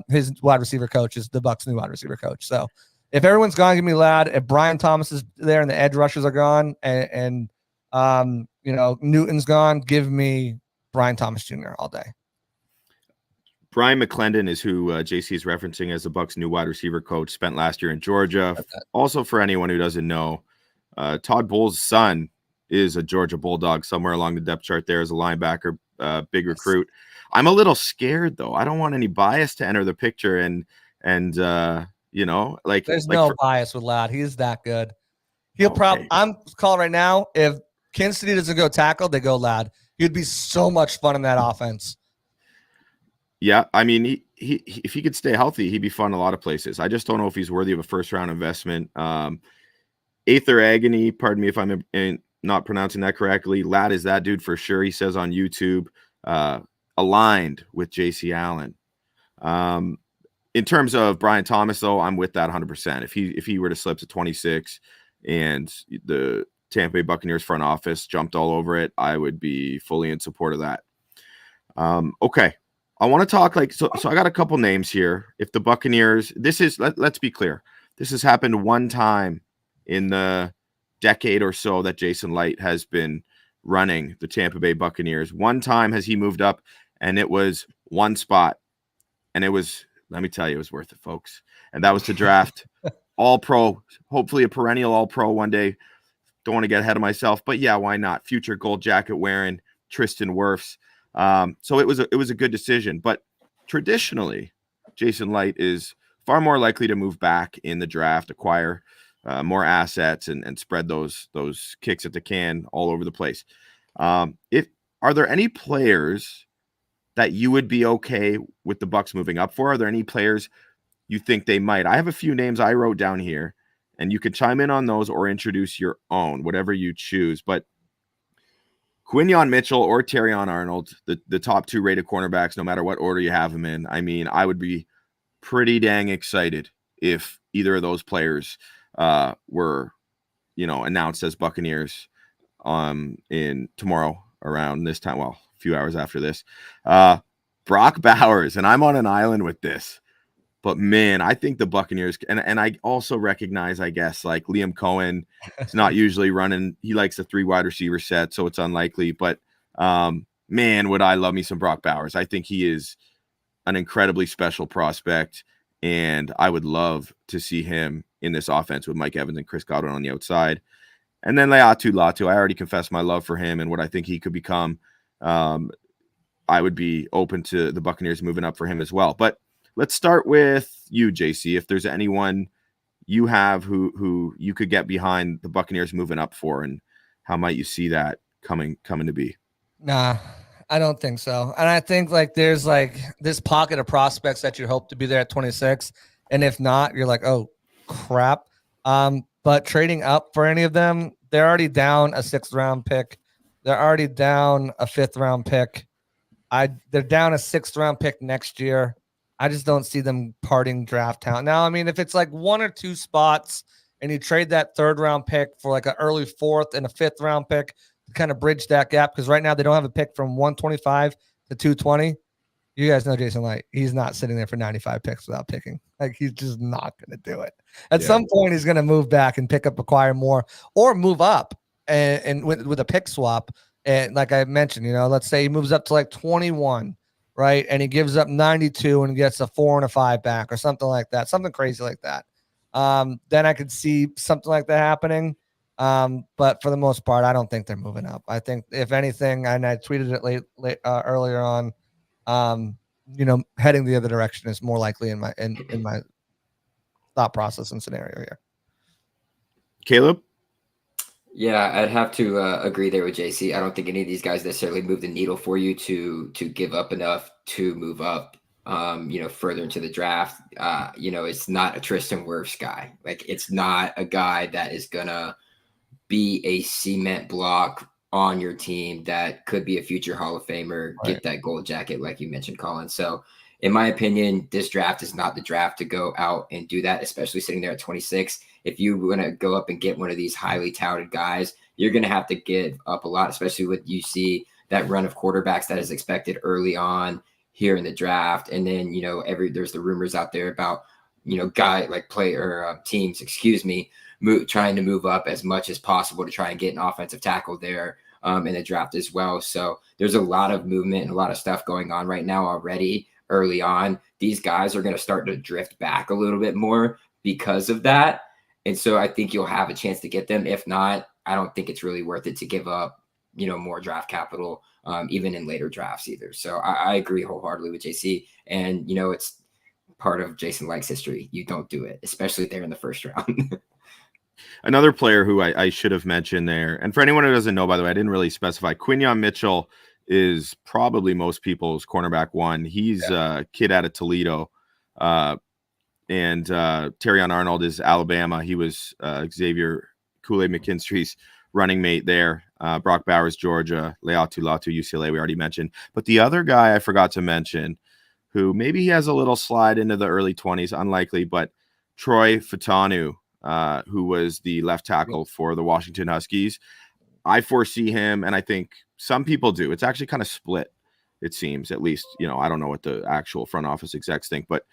Speaker 2: His wide receiver coach is the Bucs' new wide receiver coach. So if everyone's gone, give me Lad. If Brian Thomas is there and the edge rushers are gone, and Newton's gone, give me Brian Thomas Jr. all day.
Speaker 1: Brian McClendon is who JC is referencing as the Bucs' new wide receiver coach. Spent last year in Georgia. Also, for anyone who doesn't know, Todd Bowles' son is a Georgia Bulldog somewhere along the depth chart there as a linebacker, big recruit. I'm a little scared, though. I don't want any bias to enter the picture. There's no
Speaker 2: bias with Lad. He's that good. I'm calling right now. If Kansas City doesn't go tackle, they go Lad. He'd be so much fun in that offense.
Speaker 1: Yeah, I mean, he if he could stay healthy, he'd be fun a lot of places. I just don't know if he's worthy of a first round investment. Aether Agony, pardon me if I'm not pronouncing that correctly. Lad is that dude for sure. He says on YouTube, aligned with JC Allen. In terms of Brian Thomas, though, I'm with that 100%. If he were to slip to 26 and the Tampa Bay Buccaneers front office jumped all over it, I would be fully in support of that. Okay. I want to talk so I got a couple names here. If the Buccaneers, let's be clear. This has happened one time in the decade or so that Jason Light has been running the Tampa Bay Buccaneers. One time has he moved up, and it was one spot. And it was, let me tell you, it was worth it, folks. And that was to draft all-pro, hopefully a perennial all-pro one day. Don't want to get ahead of myself, but yeah, why not? Future gold jacket wearing Tristan Wirfs. So it was a good decision. But traditionally, Jason Light is far more likely to move back in the draft, acquire more assets, and spread those kicks at the can all over the place. Are there any players that you would be okay with the Bucs moving up for? Are there any players you think they might? I have a few names I wrote down here, and you can chime in on those or introduce your own, whatever you choose. But Quinyon Mitchell or Terrion Arnold, the top two rated cornerbacks, no matter what order you have them in. I mean, I would be pretty dang excited if either of those players were, announced as Buccaneers in tomorrow around this time. Well, a few hours after this. Brock Bowers, and I'm on an island with this. But man, I think the Buccaneers, and I also recognize, I guess, like Liam Cohen, it's not usually running. He likes a 3 wide receiver set, so it's unlikely. But man, would I love me some Brock Bowers. I think he is an incredibly special prospect, and I would love to see him in this offense with Mike Evans and Chris Godwin on the outside. And then Laiatu Latu, I already confessed my love for him and what I think he could become. I would be open to the Buccaneers moving up for him as well. But let's start with you, JC. If there's anyone you have who you could get behind the Buccaneers moving up for, and how might you see that coming to be?
Speaker 2: Nah, I don't think so. And I think there's this pocket of prospects that you hope to be there at 26. And if not, you're like, oh crap. But trading up for any of them, they're already down a 6th round pick. They're already down a 5th round pick. They're down a 6th round pick next year. I just don't see them parting draft talent. Now, I mean, if it's like 1 or 2 spots and you trade that 3rd round pick for like an early 4th and a 5th round pick to kind of bridge that gap, because right now they don't have a pick from 125 to 220. You guys know Jason Light. He's not sitting there for 95 picks without picking. He's just not going to do it. At some point, he's going to move back and acquire more, or move up and with a pick swap. And like I mentioned, let's say he moves up to 21, right? And he gives up 92 and gets a 4 and a 5 back or something like that, something crazy like that. Then I could see something like that happening. But for the most part, I don't think they're moving up. I think if anything, and I tweeted it earlier on, heading the other direction is more likely in my thought process and scenario here.
Speaker 1: Caleb?
Speaker 3: Yeah, I'd have to agree there with JC. I don't think any of these guys necessarily move the needle for you to give up enough to move up, further into the draft. It's not a Tristan Wirfs guy. It's not a guy that is gonna be a cement block on your team that could be a future Hall of Famer, right. Get that gold jacket, like you mentioned, Colin. So in my opinion, this draft is not the draft to go out and do that, especially sitting there at 26. If you want to go up and get one of these highly touted guys, you're going to have to give up a lot, especially with you see that run of quarterbacks that is expected early on here in the draft. And then, there's the rumors out there about, teams, trying to move up as much as possible to try and get an offensive tackle there in the draft as well. So there's a lot of movement and a lot of stuff going on right now already early on. These guys are going to start to drift back a little bit more because of that. And so I think you'll have a chance to get them. If not, I don't think it's really worth it to give up, more draft capital, even in later drafts either. So I agree wholeheartedly with JC. And, it's part of Jason Light's history. You don't do it, especially there in the 1st round.
Speaker 1: Another player who I should have mentioned there, and for anyone who doesn't know, by the way, I didn't really specify. Quinyon Mitchell is probably most people's cornerback one. He's a kid out of Toledo. And Terrion Arnold is Alabama. He was Xavier Kool-Aid McKinstry's running mate there. Brock Bowers, Georgia. Leatu Latu, UCLA, we already mentioned. But the other guy I forgot to mention, who maybe he has a little slide into the early 20s, unlikely, but Troy Fatanu, who was the left tackle for the Washington Huskies. I foresee him, and I think some people do. It's actually kind of split, it seems, at least. I don't know what the actual front office execs think, but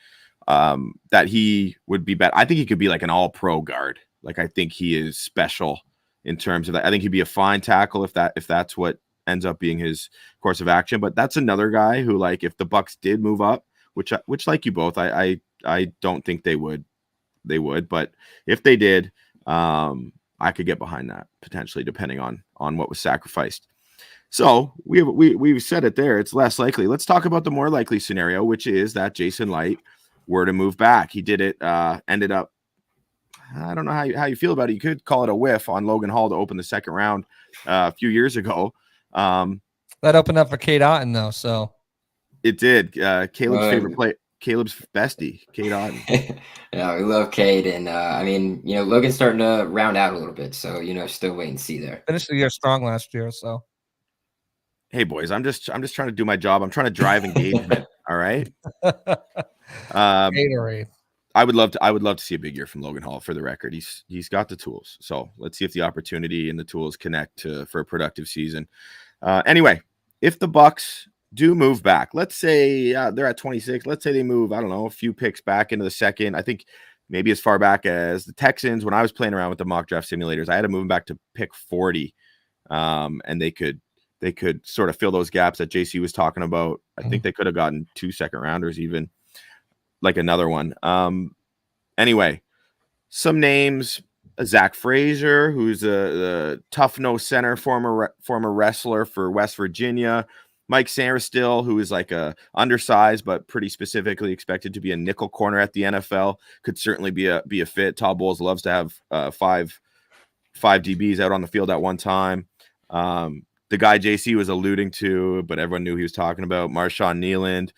Speaker 1: that he would be better. I think he could be like an all-pro guard. Like, I think he is special in terms of that. I think he'd be a fine tackle if that's what ends up being his course of action. But that's another guy who, like, if the Bucs did move up, which like you both, I don't think they would, but if they did, I could get behind that potentially, depending on what was sacrificed. So we've said it there. It's less likely. Let's talk about the more likely scenario, which is that Jason Light were to move back. He did it. Ended up. I don't know how you feel about it. You could call it a whiff on Logan Hall to open the second round a few years ago.
Speaker 2: That opened up for Cade Otton, though. So
Speaker 1: it did. Caleb's favorite play. Caleb's bestie, Cade Otton.
Speaker 3: Yeah, we love Cade, and I mean, Logan's starting to round out a little bit, so still wait and see there.
Speaker 2: Finished the year strong last year, so.
Speaker 1: Hey boys, I'm just trying to do my job. I'm trying to drive engagement. All right.
Speaker 2: Gatorade.
Speaker 1: I would love to see a big year from Logan Hall. For the record, he's got the tools. So let's see if the opportunity and the tools connect for a productive season. Anyway, if the Bucs do move back, let's say they're at 26. Let's say they move, I don't know, a few picks back into the second. I think maybe as far back as the Texans. When I was playing around with the mock draft simulators, I had to move them back to pick 40, and they could sort of fill those gaps that JC was talking about. I think they could have gotten 2 second rounders, even like another one. Anyway, some names: Zach Frazier, who's a tough nose center, former wrestler for West Virginia. Mike Sainristil, who is like a undersized but pretty specifically expected to be a nickel corner at the NFL, could certainly be a fit. Todd Bowles loves to have five DBs out on the field at one time. The guy JC was alluding to, but everyone knew he was talking about, Marshawn Nealand.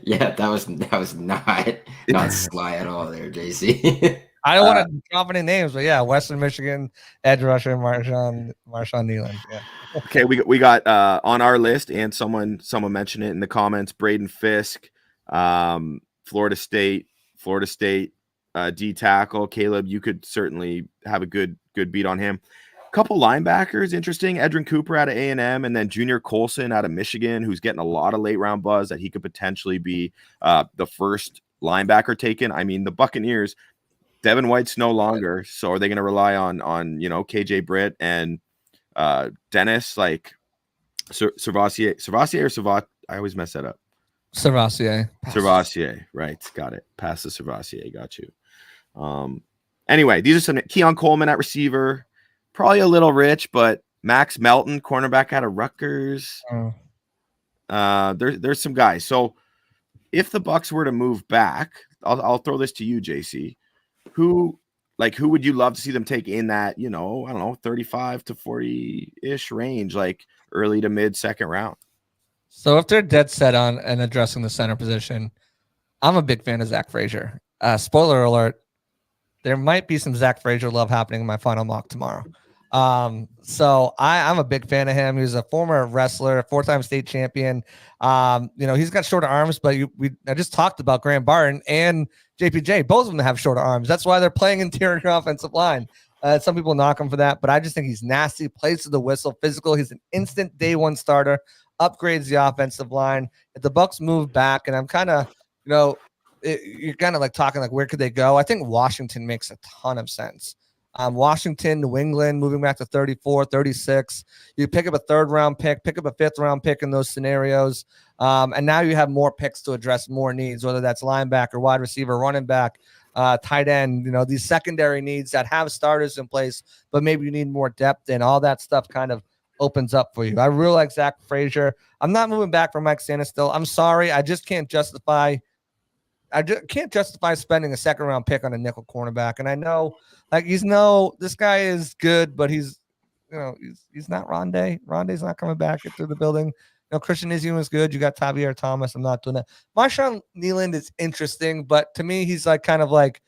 Speaker 3: Yeah, that was not sly at all there, JC.
Speaker 2: I don't want to drop any names, but yeah, Western Michigan edge rusher Marshawn Nealand. Yeah.
Speaker 1: Okay, we got on our list, and someone mentioned it in the comments, Braden Fisk, Florida State D tackle. Caleb, you could certainly have a good beat on him. Couple linebackers, interesting. Edrin Cooper out of A&M, and then Junior Colson out of Michigan, who's getting a lot of late round buzz that he could potentially be the first linebacker taken. I mean, the Buccaneers, Devin White's no longer, so are they going to rely on KJ Britt and Dennis, like Servassier or Savat? I always mess that up. Servassier, right? Got it. Pass the Servassier. Got you. Anyway, these are some. Keon Coleman at receiver. Probably a little rich, but Max Melton, cornerback out of Rutgers. There's some guys. So if the Bucs were to move back, I'll throw this to you, JC. Who would you love to see them take in that, I don't know, 35 to 40-ish range, like early to mid second round?
Speaker 2: So if they're dead set on and addressing the center position, I'm a big fan of Zach Frazier. Spoiler alert, there might be some Zach Frazier love happening in my final mock tomorrow. So I'm a big fan of him. He's a former wrestler, 4-time state champion. He's got shorter arms, but I just talked about Graham Barton and JPJ. Both of them have shorter arms. That's why they're playing interior offensive line. Some people knock him for that, but I just think he's nasty, plays to the whistle, physical. He's an instant day one starter, upgrades the offensive line. If the Bucs move back, and I'm kind of, you're kind of like talking like, where could they go? I think Washington makes a ton of sense. Washington, New England, moving back to 34, 36. You pick up a 3rd round pick, pick up a 5th round pick in those scenarios. And now you have more picks to address more needs, whether that's linebacker, wide receiver, running back, tight end, these secondary needs that have starters in place, but maybe you need more depth, and all that stuff kind of opens up for you. I really like Zach Frazier. I'm not moving back for Mike Sainristil. I'm sorry. I just can't justify spending a 2nd round pick on a nickel cornerback. And I know, this guy is good, but he's he's not Rondé. Rondé's not coming back through the building. Christian Izium is good. You got Tavier Thomas. I'm not doing that. Marshawn Nealand is interesting, but to me, he's like kind of like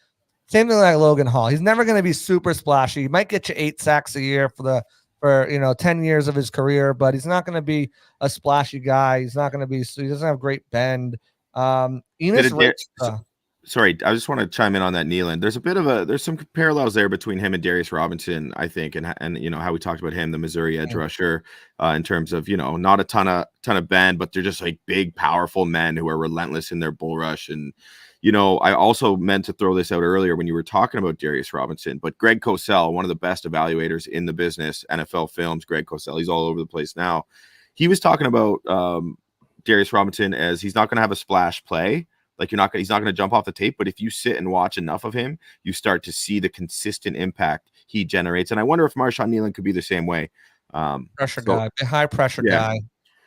Speaker 2: same thing like Logan Hall. He's never going to be super splashy. He might get you 8 sacks a year for 10 years of his career, but he's not going to be a splashy guy. He's not going to be. He doesn't have great bend.
Speaker 1: Sorry, I just want to chime in on that Nealand. There's some parallels there between him and Darius Robinson, I think, and how we talked about him, the Missouri edge rusher, in terms of not a ton of bend, but they're just like big, powerful men who are relentless in their bull rush. And I also meant to throw this out earlier when you were talking about Darius Robinson, but Greg Cosell, one of the best evaluators in the business, NFL Films, Greg Cosell, he's all over the place now. He was talking about Darius Robinson as he's not going to have a splash play. Like he's not going to jump off the tape, but if you sit and watch enough of him, you start to see the consistent impact he generates. And I wonder if Marshawn Nealand could be the same way.
Speaker 2: Pressure guy, a high pressure guy,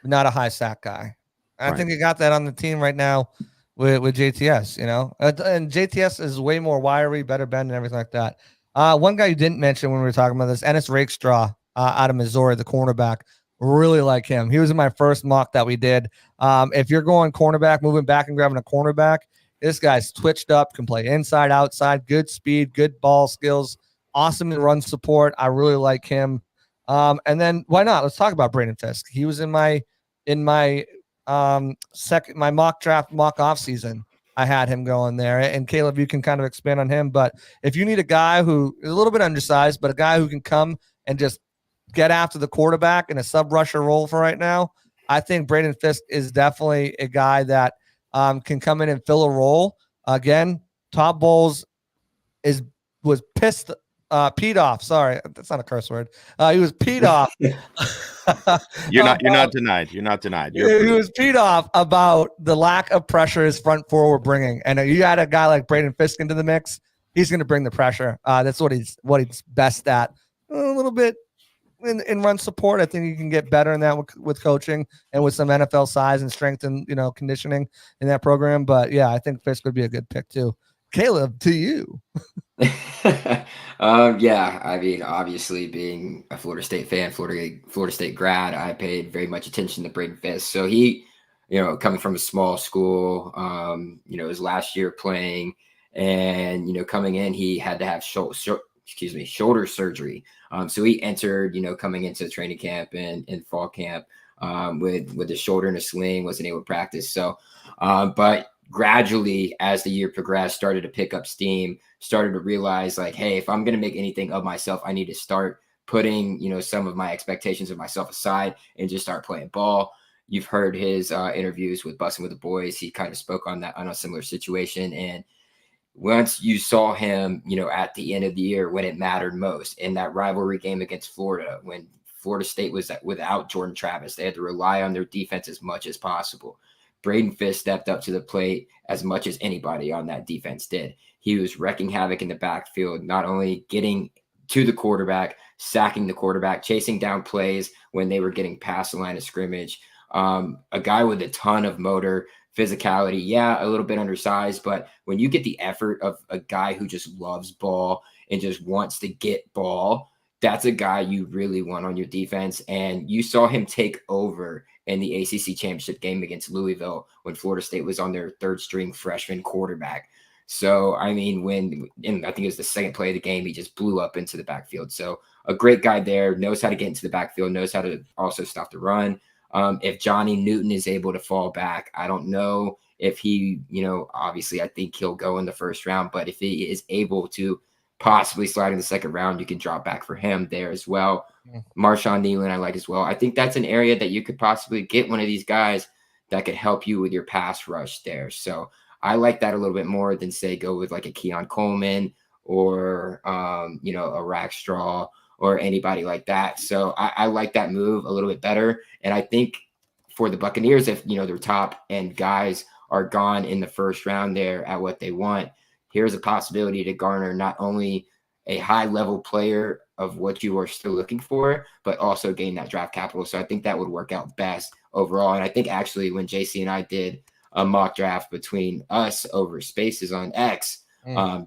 Speaker 2: not a high sack guy. I think you got that on the team right now with JTS, and JTS is way more wiry, better bend and everything like that. One guy you didn't mention when we were talking about this, Ennis Rakestraw out of Missouri, the cornerback. Really like him. He was in my first mock that we did. If you're going cornerback, moving back and grabbing a cornerback, this guy's twitched up, can play inside, outside, good speed, good ball skills, awesome in run support. I really like him. And then why not? Let's talk about Braden Fisk. He was in my mock draft, mock off season. I had him going there. And Caleb, you can kind of expand on him. But if you need a guy who is a little bit undersized, but a guy who can come and just get after the quarterback in a sub rusher role for right now, I think Braden Fisk is definitely a guy that can come in and fill a role. Again, Todd Bowles was peed off. Sorry, that's not a curse word. He was peed off.
Speaker 1: You're not denied. You're not denied.
Speaker 2: He was peed off about the lack of pressure his front four were bringing. And you add a guy like Braden Fisk into the mix, he's going to bring the pressure. That's what he's best at. A little bit in run support. I think you can get better in that with coaching and with some NFL size and strength and conditioning in that program. But yeah, I think Fisk would be a good pick too. Caleb, to you.
Speaker 3: Yeah, I mean, obviously being a Florida State fan, Florida State grad, I paid very much attention to Braden Fisk. So he, coming from a small school, his last year playing and, coming in, he had to have shoulder surgery. So he entered, coming into training camp and in fall camp with his shoulder in a sling, wasn't able to practice. So, but gradually as the year progressed, started to pick up steam, started to realize like, hey, if I'm going to make anything of myself, I need to start putting, some of my expectations of myself aside and just start playing ball. You've heard his interviews with Bussin' with the Boys. He kind of spoke on that, on a similar situation. And once you saw him, at the end of the year when it mattered most in that rivalry game against Florida, when Florida State was without Jordan Travis, they had to rely on their defense as much as possible. Braden Fisk stepped up to the plate as much as anybody on that defense did. He was wrecking havoc in the backfield, not only getting to the quarterback, sacking the quarterback, chasing down plays when they were getting past the line of scrimmage. A guy with a ton of motor, physicality, a little bit undersized, but when you get the effort of a guy who just loves ball and just wants to get ball, that's a guy you really want on your defense. And you saw him take over in the ACC championship game against Louisville when Florida State was on their third string freshman quarterback. So, I mean, I think it was the second play of the game, he just blew up into the backfield. So a great guy there, knows how to get into the backfield, knows how to also stop the run. If Johnny Newton is able to fall back, I don't know if he, obviously I think he'll go in the first round, but if he is able to possibly slide in the second round, you can drop back for him there as well. Marshawn Nealand I like as well. I think that's an area that you could possibly get one of these guys that could help you with your pass rush there. So I like that a little bit more than say go with like a Keon Coleman or, a Rackstraw or anybody like that. So I like that move a little bit better. And I think for the Buccaneers, if, their top end guys are gone in the first round there at what they want, here's a possibility to garner not only a high level player of what you are still looking for, but also gain that draft capital. So I think that would work out best overall. And I think actually when JC and I did a mock draft between us over Spaces on X,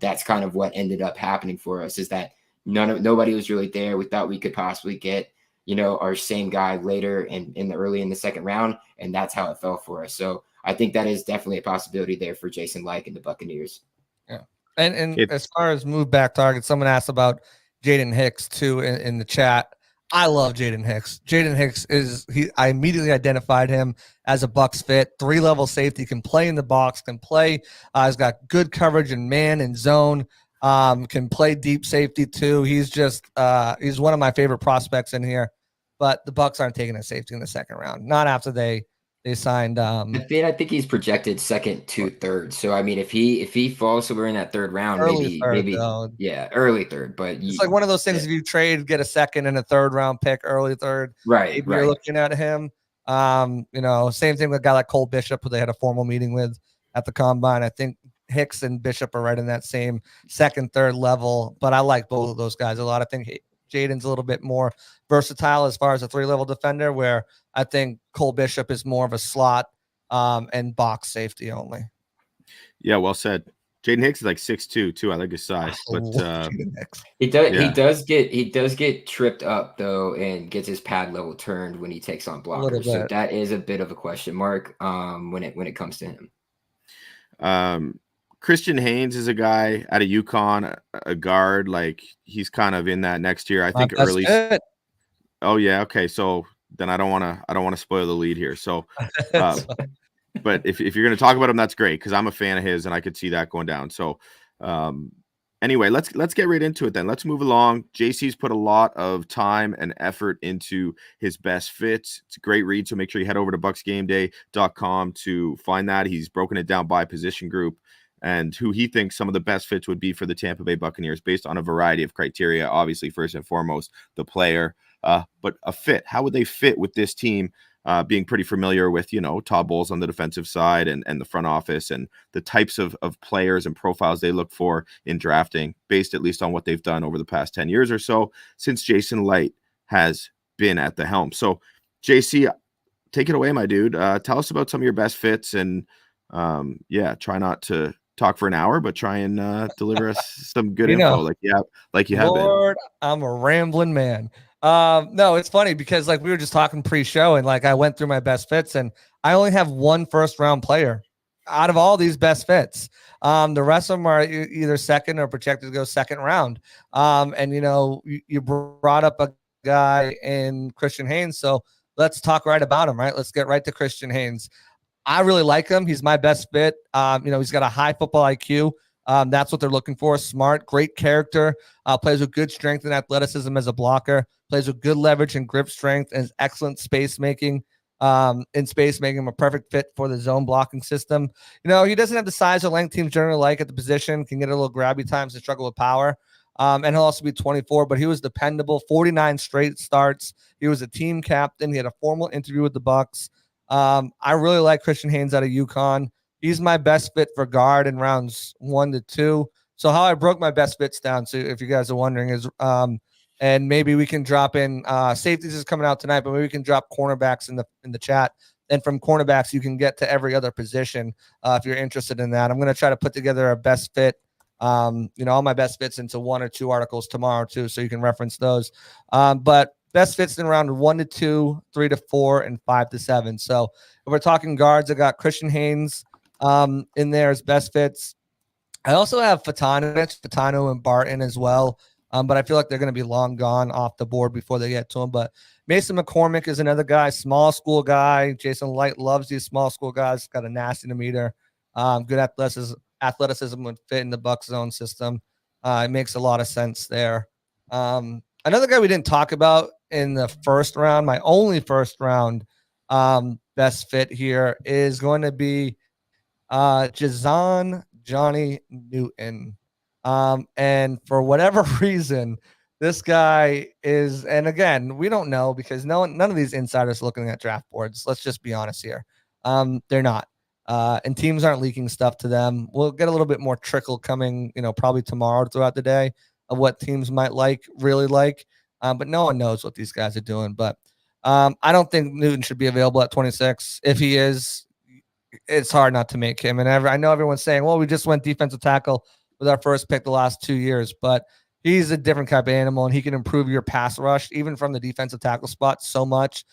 Speaker 3: that's kind of what ended up happening for us, is that nobody was really there. We thought we could possibly get, our same guy later in the second round, and that's how it fell for us. So I think that is definitely a possibility there for Jason Licht and the Buccaneers.
Speaker 2: Yeah. And as far as move back targets, someone asked about Jaden Hicks too in the chat. I love Jaden Hicks. Jaden Hicks I immediately identified him as a Bucs fit, 3-level safety, can play in the box, can play. He's got good coverage in man and zone. Can play deep safety too. He's one of my favorite prospects in here. But the Bucs aren't taking a safety in the second round. Not after they signed.
Speaker 3: I think he's projected second to third. So I mean, if he falls somewhere in that third round,
Speaker 2: early
Speaker 3: maybe
Speaker 2: though.
Speaker 3: Yeah, early third. But
Speaker 2: it's like one of those things. If you get a second and a third round pick, early third,
Speaker 3: right.
Speaker 2: You're looking at him. Same thing with a guy like Cole Bishop, who they had a formal meeting with at the combine. I think Hicks and Bishop are right in that same second, third level. But I like both of those guys a lot. I think Jaden's a little bit more versatile as far as a 3-level defender, where I think Cole Bishop is more of a slot and box safety only.
Speaker 1: Yeah, well said. Jaden Hicks is like 6'2" too. I like his size, but
Speaker 3: he does get tripped up though, and gets his pad level turned when he takes on blockers. So that is a bit of a question mark when it comes to him.
Speaker 1: Christian Haynes is a guy out of UConn, a guard. Like he's kind of in that next year. I think early. Oh yeah, okay. So then I don't want to spoil the lead here. So, but if you're going to talk about him, that's great because I'm a fan of his and I could see that going down. So, anyway, let's get right into it then. Let's move along. JC's put a lot of time and effort into his best fits. It's a great read. So make sure you head over to BucsGameday.com to find that. He's broken it down by position group and who he thinks some of the best fits would be for the Tampa Bay Buccaneers based on a variety of criteria. Obviously, first and foremost, the player, but a fit. How would they fit with this team? Being pretty familiar with, Todd Bowles on the defensive side and the front office and the types of players and profiles they look for in drafting based at least on what they've done over the past 10 years or so since Jason Licht has been at the helm. So, JC, take it away, my dude. Tell us about some of your best fits and, try not to talk for an hour, but try and deliver us some good info like you have
Speaker 2: Lord, been. I'm a rambling man. No, it's funny because like we were just talking pre-show and like I went through my best fits and I only have one first-round player out of all these best fits. The rest of them are either second or projected to go second round. And you brought up a guy in Christian Haynes, so let's talk right about him, right? Let's get right to Christian Haynes. I really like him. He's my best fit. He's got a high football IQ. That's what they're looking for. Smart, great character, plays with good strength and athleticism as a blocker, plays with good leverage and grip strength, and is excellent space making. In space, making him a perfect fit for the zone blocking system. He doesn't have the size or length teams generally like at the position, can get a little grabby times and struggle with power. And he'll also be 24, but he was dependable, 49 straight starts. He was a team captain. He had a formal interview with the Bucs. I really like Christian Haynes out of UConn. He's my best fit for guard in rounds 1 to 2. So how I broke my best fits down, so if you guys are wondering, is and maybe we can drop in safeties is coming out tonight, but maybe we can drop cornerbacks in the chat. And from cornerbacks, you can get to every other position if you're interested in that. I'm going to try to put together a best fit, all my best fits into 1 or 2 articles tomorrow too, so you can reference those. But best fits in round 1 to 2, 3 to 4, and 5 to 7. So if we're talking guards, I got Christian Haynes in there as best fits. I also have Fatano and Barton as well. But I feel like they're going to be long gone off the board before they get to him. But Mason McCormick is another guy, small school guy. Jason Licht loves these small school guys. Got a nasty meter. Good athleticism would fit in the Bucs zone system. It makes a lot of sense there. Another guy we didn't talk about in the first round, my only first round best fit here is going to be Johnny Newton. And for whatever reason, this guy is, and again, we don't know because none of these insiders are looking at draft boards. Let's just be honest here. They're not. And teams aren't leaking stuff to them. We'll get a little bit more trickle coming, probably tomorrow throughout the day of what teams might really like. But no one knows what these guys are doing. But I don't think Newton should be available at 26. If he is, it's hard not to make him. And I know everyone's saying, well, we just went defensive tackle with our first pick the last 2 years, but He's a different type of animal, and he can improve your pass rush, even from the defensive tackle spot, so much.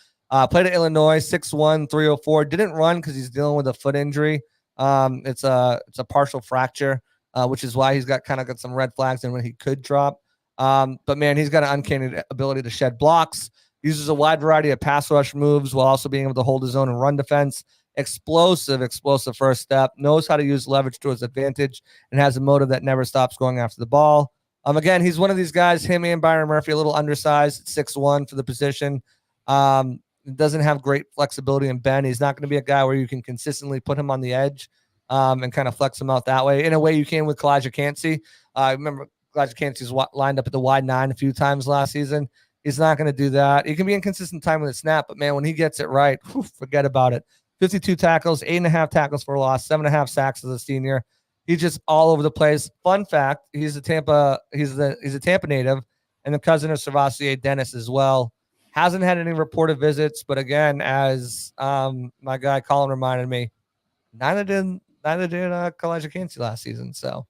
Speaker 2: Played at Illinois, 6'1", 304. Didn't run because he's dealing with a foot injury. It's a partial fracture, which is why he's got some red flags and when he could drop. But man, he's got an uncanny ability to shed blocks. Uses a wide variety of pass rush moves while also being able to hold his own and run defense. Explosive first step. Knows how to use leverage to his advantage and has a motive that never stops going after the ball. Again, he's one of these guys, him and Byron Murphy, a little undersized, 6'1" for the position. Doesn't have great flexibility and bend. He's not going to be a guy where you can consistently put him on the edge and kind of flex him out that way. In a way you can with Kalijah Cansey. I remember Kalijah Cansey's lined up at the wide 9 a few times last season. He's not going to do that. He can be inconsistent time with the snap, but man, when he gets it right, forget about it. 52 tackles, 8.5 tackles for loss, 7.5 sacks as a senior. He's just all over the place. Fun fact: he's a Tampa native, and the cousin of Servassier Dennis as well. Hasn't had any reported visits, but again, as my guy Colin reminded me, neither did Kalijah Cansey last season. So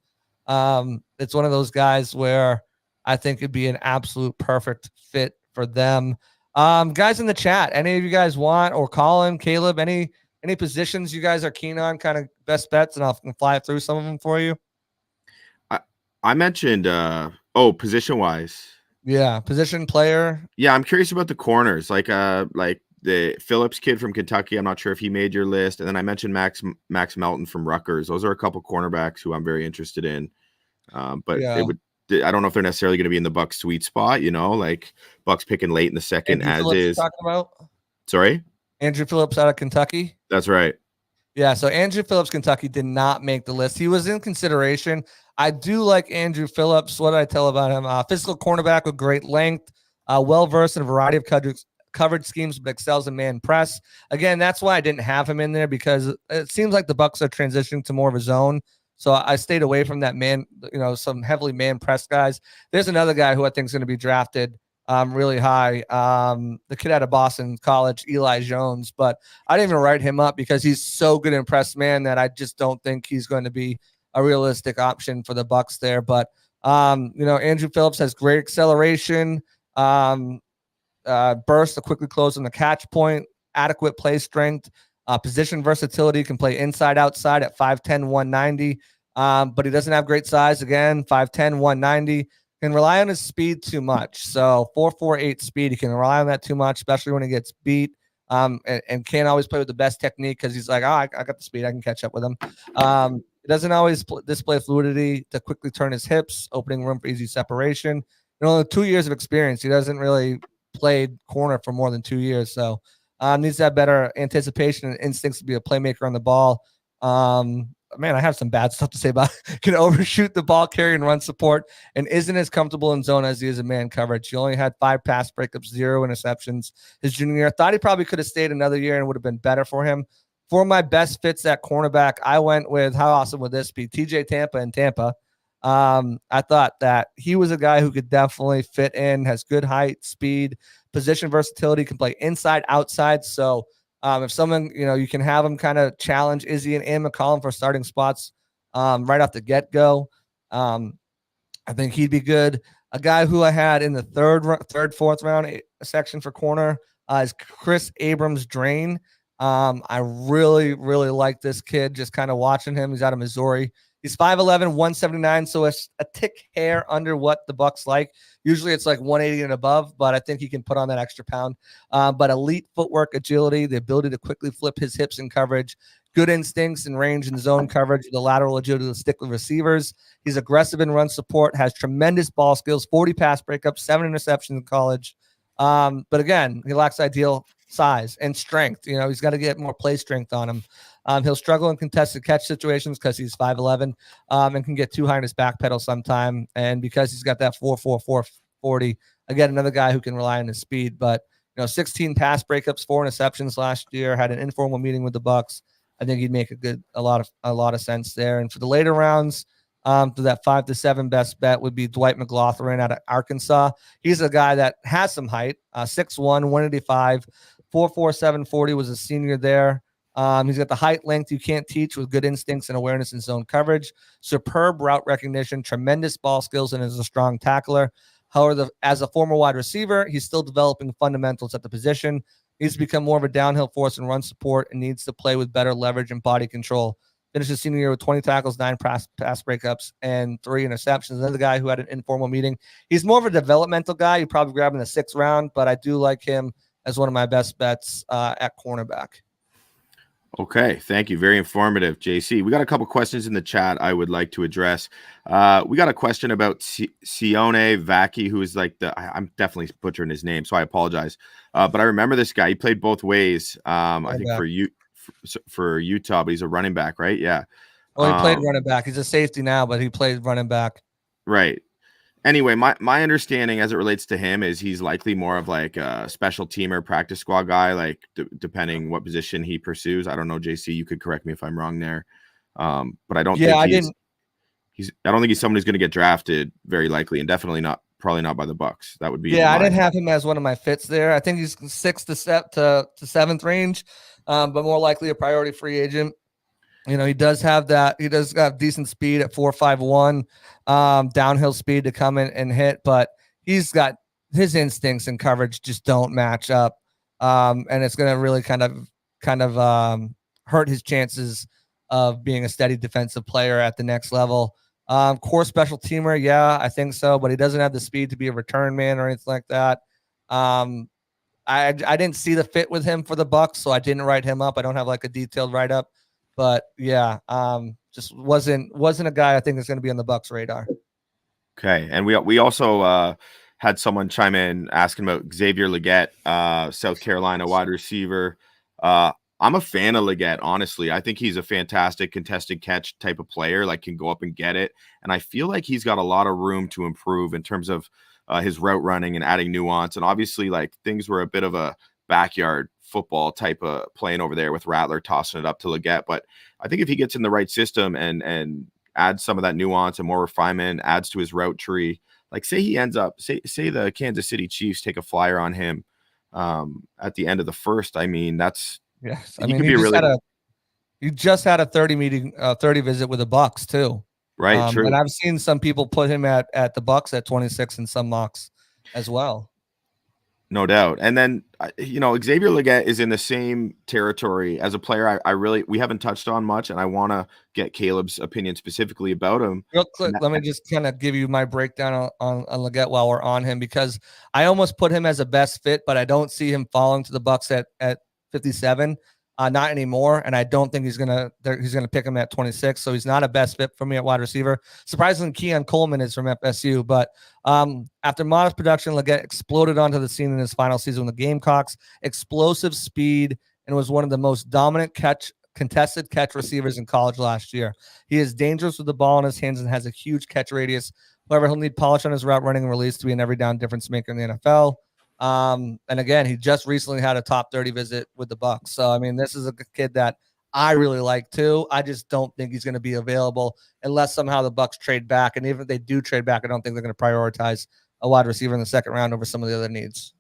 Speaker 2: it's one of those guys where I think it'd be an absolute perfect fit for them. Guys in the chat, any of you guys want, or Colin, Caleb, any positions you guys are keen on, kind of best bets, and I'll fly through some of them for you.
Speaker 1: I mentioned position wise.
Speaker 2: Yeah, position player.
Speaker 1: Yeah, I'm curious about the corners, like the Phillips kid from Kentucky. I'm not sure if he made your list. And then I mentioned Max Melton from Rutgers. Those are a couple cornerbacks who I'm very interested in. But
Speaker 2: yeah.
Speaker 1: I don't know if they're necessarily going to be in the Bucs sweet spot, like Bucs picking late in the second
Speaker 2: Andrew
Speaker 1: as
Speaker 2: Phillips
Speaker 1: is.
Speaker 2: Talking about?
Speaker 1: Sorry?
Speaker 2: Andrew Phillips out of Kentucky.
Speaker 1: That's right.
Speaker 2: Yeah, so Andrew Phillips, Kentucky, did not make the list. He was in consideration. I do like Andrew Phillips. What did I tell about him? Physical cornerback with great length, well-versed in a variety of coverage schemes, but excels in man press. Again, that's why I didn't have him in there, because it seems like the Bucs are transitioning to more of a zone. So I stayed away from that man, some heavily man press guys. There's another guy who I think is going to be drafted really high. The kid out of Boston College, Eli Jones, but I didn't even write him up because he's so good in press man that I just don't think he's going to be a realistic option for the Bucs there. But Andrew Phillips has great acceleration, burst to quickly close on the catch point, adequate play strength, position versatility, can play inside outside at 5'10", 190. But he doesn't have great size. Again, 5'10", 190. Can rely on his speed too much. So 4.48 speed, he can rely on that too much, especially when he gets beat. And can't always play with the best technique because he's like, I got the speed, I can catch up with him. He doesn't always display fluidity to quickly turn his hips, opening room for easy separation. Only 2 years of experience. He doesn't really play corner for more than 2 years. So needs to have better anticipation and instincts to be a playmaker on the ball. Man, I have some bad stuff to say about it. Can overshoot the ball carry and run support, and isn't as comfortable in zone as he is in man coverage. He only had 5 pass breakups, 0 interceptions his junior year. I thought he probably could have stayed another year and would have been better for him. For my best fits at cornerback, I went with, how awesome would this be? TJ Tampa in Tampa. I thought that he was a guy who could definitely fit in, has good height, speed, position versatility, can play inside, outside. So if someone, you can have him kind of challenge Izzy and Ian McCollum for starting spots right off the get-go. I think he'd be good. A guy who I had in the third, fourth round section for corner is Chris Abrams-Drain. I really, really like this kid, just kind of watching him. He's out of Missouri. He's 5'11", 179, so it's a tick hair under what the Bucs like. Usually it's like 180 and above, but I think he can put on that extra pound. But elite footwork, agility, the ability to quickly flip his hips in coverage, good instincts and range in zone coverage, the lateral agility to stick with receivers. He's aggressive in run support, has tremendous ball skills, 40 pass breakups, 7 interceptions in college. But again, he lacks ideal size and strength. He's got to get more play strength on him. He'll struggle in contested catch situations because he's 5'11", and can get too high in his back pedal sometime. And because he's got that 4.44 40, again, another guy who can rely on his speed. But 16 pass breakups, 4 interceptions last year. Had an informal meeting with the Bucs. I think he'd make a lot of sense there. And for the later rounds, to that 5 to 7 best bet would be Dwight McLaughlin out of Arkansas. He's a guy that has some height, 6'1", 185, 4.47 40 was a senior there. He's got the height, length you can't teach with good instincts and awareness in zone coverage, superb route recognition, tremendous ball skills, and is a strong tackler. However, as a former wide receiver, he's still developing fundamentals at the position. He needs to become more of a downhill force and run support, and needs to play with better leverage and body control. Finished his senior year with 20 tackles, 9 pass breakups, and 3 interceptions. Another guy who had an informal meeting. He's more of a developmental guy. You probably grab him in the 6th round, but I do like him as one of my best bets at cornerback.
Speaker 1: Okay, thank you. Very informative, JC. We got a couple questions in the chat I would like to address. We got a question about Sione Vaki, who is like I'm definitely butchering his name, so I apologize. But I remember this guy. He played both ways. I think for Utah, but he's a running back, right? Yeah.
Speaker 2: Well, he played running back. He's a safety now, but he played running back.
Speaker 1: Right. Anyway, my understanding as it relates to him is he's likely more of like a special teamer, practice squad guy, like depending what position he pursues. I don't know, JC, you could correct me if I'm wrong there. But I don't think I don't think he's someone who's going to get drafted very likely, and definitely probably not by the Bucs. That would be
Speaker 2: I didn't have him as one of my fits there. I think he's 6th to 7th range, but more likely a priority free agent. You know, he does have decent speed at 4.51, downhill speed to come in and hit, but he's got his instincts and coverage just don't match up. And it's going to really kind of hurt his chances of being a steady defensive player at the next level. Core special teamer. Yeah, I think so, but he doesn't have the speed to be a return man or anything like that. I didn't see the fit with him for the Bucs, so I didn't write him up. I don't have like a detailed write up. But yeah, just wasn't a guy I think is going to be on the Bucs radar.
Speaker 1: Okay, and we also had someone chime in asking about Xavier Legette, South Carolina wide receiver. I'm a fan of Legette, honestly. I think he's a fantastic contested catch type of player, like can go up and get it. And I feel like he's got a lot of room to improve in terms of his route running and adding nuance. And obviously, like things were a bit of a backyard football type of playing over there with Rattler tossing it up to Legette. But I think if he gets in the right system and adds some of that nuance and more refinement, adds to his route tree, like say he ends up, say the Kansas City Chiefs take a flyer on him at the end of the first. I mean, that's
Speaker 2: yes. I mean, he just had a 30 visit with the Bucs too.
Speaker 1: Right. True.
Speaker 2: And I've seen some people put him at the Bucs at 26 in some mocks as well.
Speaker 1: No doubt. And then, Xavier Legette is in the same territory as a player we haven't touched on much, and I want to get Caleb's opinion specifically about him.
Speaker 2: Real quick, let me just kind of give you my breakdown on Legette while we're on him, because I almost put him as a best fit, but I don't see him falling to the Bucs at 57. Not anymore, and I don't think he's gonna pick him at 26. So he's not a best fit for me at wide receiver. Surprisingly, Keon Coleman is from FSU, but after modest production, Legette exploded onto the scene in his final season with the Gamecocks. Explosive speed, and was one of the most dominant contested catch receivers in college last year. He is dangerous with the ball in his hands and has a huge catch radius. However, he'll need polish on his route running and release to be an every down difference maker in the NFL. And again, he just recently had a top 30 visit with the Bucs. So, I mean, this is a kid that I really like too. I just don't think he's going to be available unless somehow the Bucs trade back. And even if they do trade back, I don't think they're going to prioritize a wide receiver in the 2nd round over some of the other needs.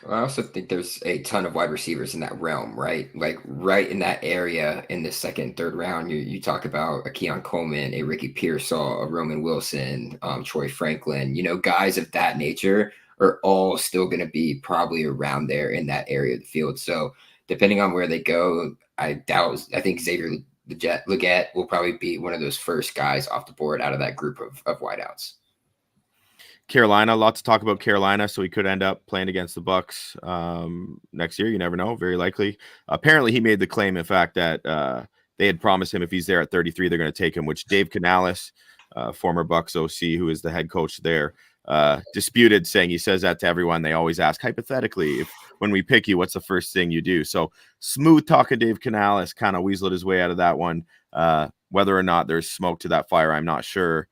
Speaker 3: Well, I also think there's a ton of wide receivers in that realm, right? Like right in that area in the 2nd, 3rd round. You talk about a Keon Coleman, a Ricky Pearsall, a Roman Wilson, Troy Franklin, guys of that nature are all still going to be probably around there in that area of the field. So depending on where they go, I think Xavier Legette will probably be one of those first guys off the board out of that group of wideouts.
Speaker 1: Carolina, a lot to talk about Carolina, so he could end up playing against the Bucs next year. You never know, very likely. Apparently, he made the claim, in fact, that they had promised him if he's there at 33, they're going to take him, which Dave Canales, former Bucs OC, who is the head coach there, disputed, saying he says that to everyone. They always ask, hypothetically, when we pick you, what's the first thing you do? So smooth talking Dave Canales kind of weaseled his way out of that one. Whether or not there's smoke to that fire, I'm not sure.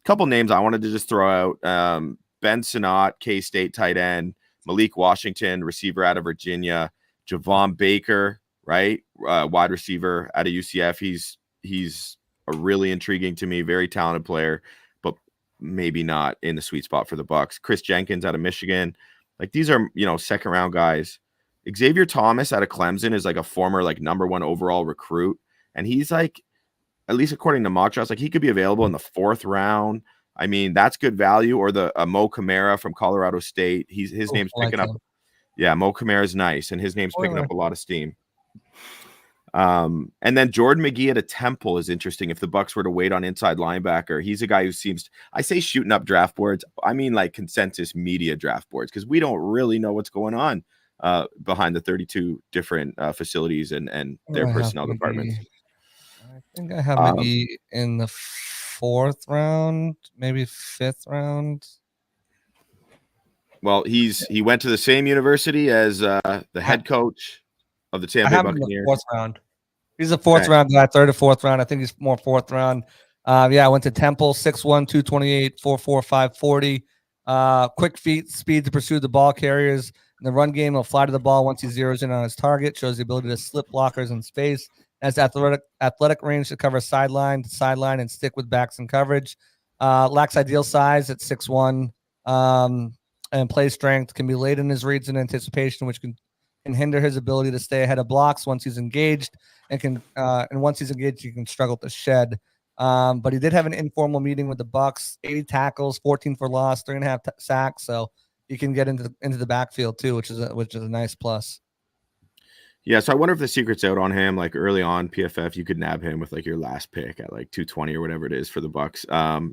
Speaker 1: Couple names I wanted to just throw out. Ben Sinnott, K-State tight end, Malik Washington, receiver out of Virginia, Javon Baker, right? Wide receiver out of UCF. He's a really intriguing to me, very talented player, but maybe not in the sweet spot for the Bucs. Chris Jenkins out of Michigan. Like these are, 2nd round guys. Xavier Thomas out of Clemson is like a former like number 1 overall recruit, and he's like, at least according to mock drafts, like he could be available in the 4th round. I mean, that's good value. Or the Mo Camara from Colorado State. His name's picking up. Yeah, Mo Camara is nice, and his name's picking up a lot of steam. And then Jordan McGee at a Temple is interesting. If the Bucs were to wait on inside linebacker, he's a guy who seems, I say shooting up draft boards, I mean like consensus media draft boards, because we don't really know what's going on behind the 32 different facilities and their personnel departments.
Speaker 2: I think I have McGee in the 4th round, maybe 5th round.
Speaker 1: Well, he went to the same university as the head coach of the Tampa Bay Buccaneers.
Speaker 2: 4th round. He's a 4th round guy, 3rd or 4th round. I think he's more 4th round. I went to Temple, 6'1", 228, 4'4", 540. Quick feet, speed to pursue the ball carriers. In the run game, he'll fly to the ball once he zeroes in on his target, shows the ability to slip blockers in space. Has athletic range to cover sideline to sideline and stick with backs in coverage. Lacks ideal size at 6'1", and play strength. Can be late in his reads and anticipation, which can hinder his ability to stay ahead of blocks once he's engaged, and once he's engaged, he can struggle to shed. But he did have an informal meeting with the Bucs, 80 tackles, 14 for loss, 3.5 sacks. So he can get into the backfield too, which is a nice plus.
Speaker 1: Yeah, so I wonder if the secret's out on him. Like early on, PFF, you could nab him with like your last pick at like 220 or whatever it is for the Bucs.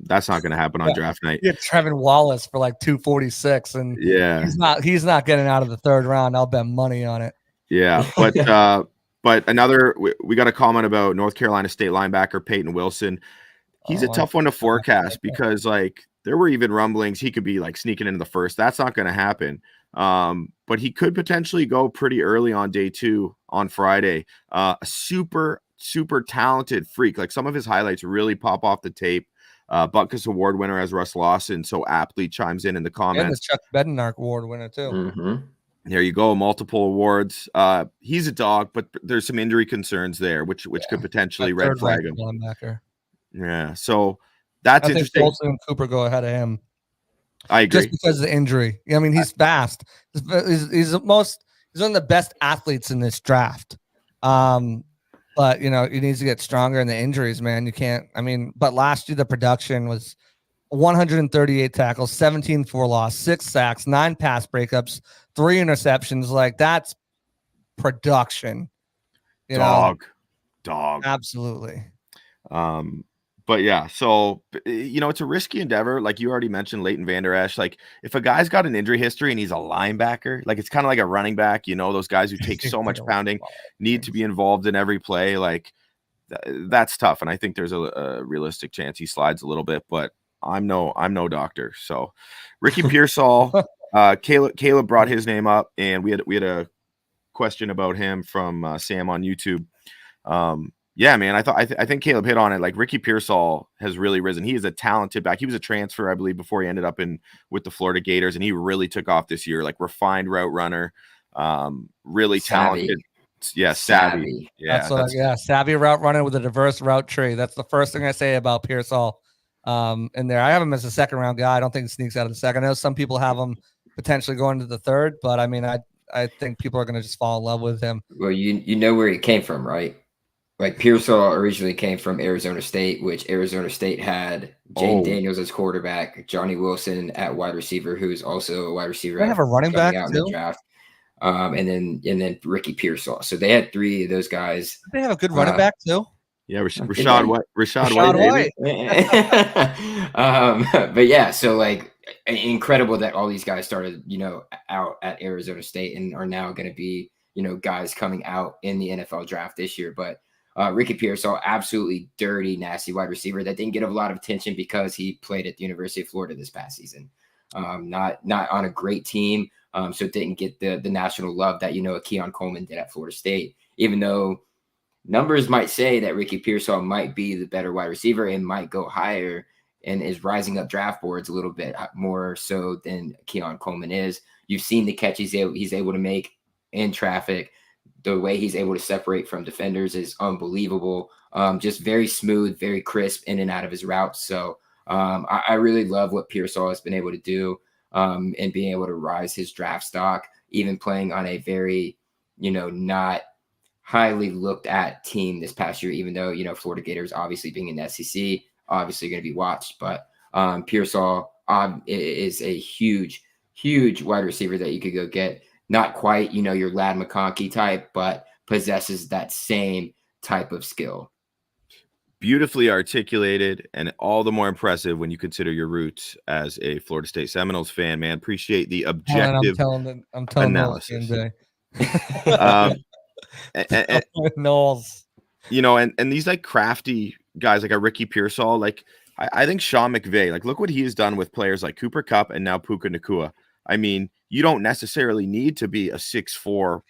Speaker 1: That's not going to happen on draft night.
Speaker 2: Yeah, Trevin Wallace for like 246, and he's not getting out of the 3rd round. I'll bet money on it.
Speaker 1: Yeah, but another, we got a comment about North Carolina State linebacker Peyton Wilson. He's a tough one to forecast because like there were even rumblings he could be like sneaking into the 1st. That's not going to happen. But he could potentially go pretty early on day 2 on Friday. A super, super talented freak. Like some of his highlights really pop off the tape. Butkus Award winner, as Russ Lawson so aptly chimes in the comments.
Speaker 2: And the Chuck Bednarik Award winner too.
Speaker 3: Mm-hmm.
Speaker 1: There you go, multiple awards. He's a dog, but there's some injury concerns there, which could potentially red flag him.
Speaker 2: Linebacker.
Speaker 1: Yeah, so that's interesting.
Speaker 2: I think Bolton and Cooper go ahead of him.
Speaker 1: I agree.
Speaker 2: Just because of the injury. I mean, he's fast. He's one of the best athletes in this draft. But he needs to get stronger in the injuries, man. You can't. I mean, but last year the production was 138 tackles, 17 for loss, 6 sacks, 9 pass breakups, 3 interceptions. Like that's production.
Speaker 1: Dog.
Speaker 2: Absolutely.
Speaker 1: But yeah, so it's a risky endeavor. Like you already mentioned, Leighton Vander Esch. Like if a guy's got an injury history and he's a linebacker, like it's kind of like a running back. Those guys who take so much pounding need to be involved in every play. Like that's tough, and I think there's a realistic chance he slides a little bit. But I'm no doctor. So Ricky Pearsall, Caleb brought his name up, and we had a question about him from Sam on YouTube. Yeah, man, I think Caleb hit on it. Like Ricky Pearsall has really risen. He is a talented back. He was a transfer, I believe, before he ended up with the Florida Gators, and he really took off this year. Like refined route runner, really talented. Yeah, savvy. Yeah,
Speaker 2: savvy route runner with a diverse route tree. That's the first thing I say about Pearsall. In there, I have him as a 2nd round guy. I don't think he sneaks out of the 2nd. I know some people have him potentially going to the 3rd, but I mean, I think people are going to just fall in love with him.
Speaker 3: Well, you know where he came from, right? Like Pearsall originally came from Arizona State, which Arizona State had Jane Daniels as quarterback, Johnny Wilson at wide receiver, who's also a wide receiver.
Speaker 2: They have a running back
Speaker 3: out
Speaker 2: too?
Speaker 3: In the draft, and then Ricky Pearsall. So they had 3 of those guys.
Speaker 2: They have a good running back too.
Speaker 1: Yeah, Rashad White.
Speaker 3: But yeah, so like incredible that all these guys started, out at Arizona State and are now going to be, guys coming out in the NFL draft this year. But Ricky Pearsall, absolutely dirty, nasty wide receiver that didn't get a lot of attention because he played at the University of Florida this past season. Not on a great team, so didn't get the national love that Keon Coleman did at Florida State. Even though numbers might say that Ricky Pearsall might be the better wide receiver and might go higher and is rising up draft boards a little bit more so than Keon Coleman is. You've seen the catch he's able to make in traffic. The way he's able to separate from defenders is unbelievable. Just very smooth, very crisp in and out of his routes. So I really love what Pearsall has been able to do and being able to rise his draft stock, even playing on a very not highly looked at team this past year, even though, Florida Gators obviously being in the SEC, obviously going to be watched. But Pearsall is a huge, huge wide receiver that you could go get. Not quite, your Lad McConkey type, but possesses that same type of skill.
Speaker 1: Beautifully articulated, and all the more impressive when you consider your roots as a Florida State Seminoles fan, man. Appreciate the objective
Speaker 2: I'm telling
Speaker 1: analysis.
Speaker 2: And
Speaker 1: Knowles. And these like crafty guys like a Ricky Pearsall, like I think Sean McVay, like look what he has done with players like Cooper Kupp and now Puka Nacua. I mean, you don't necessarily need to be a 6'4"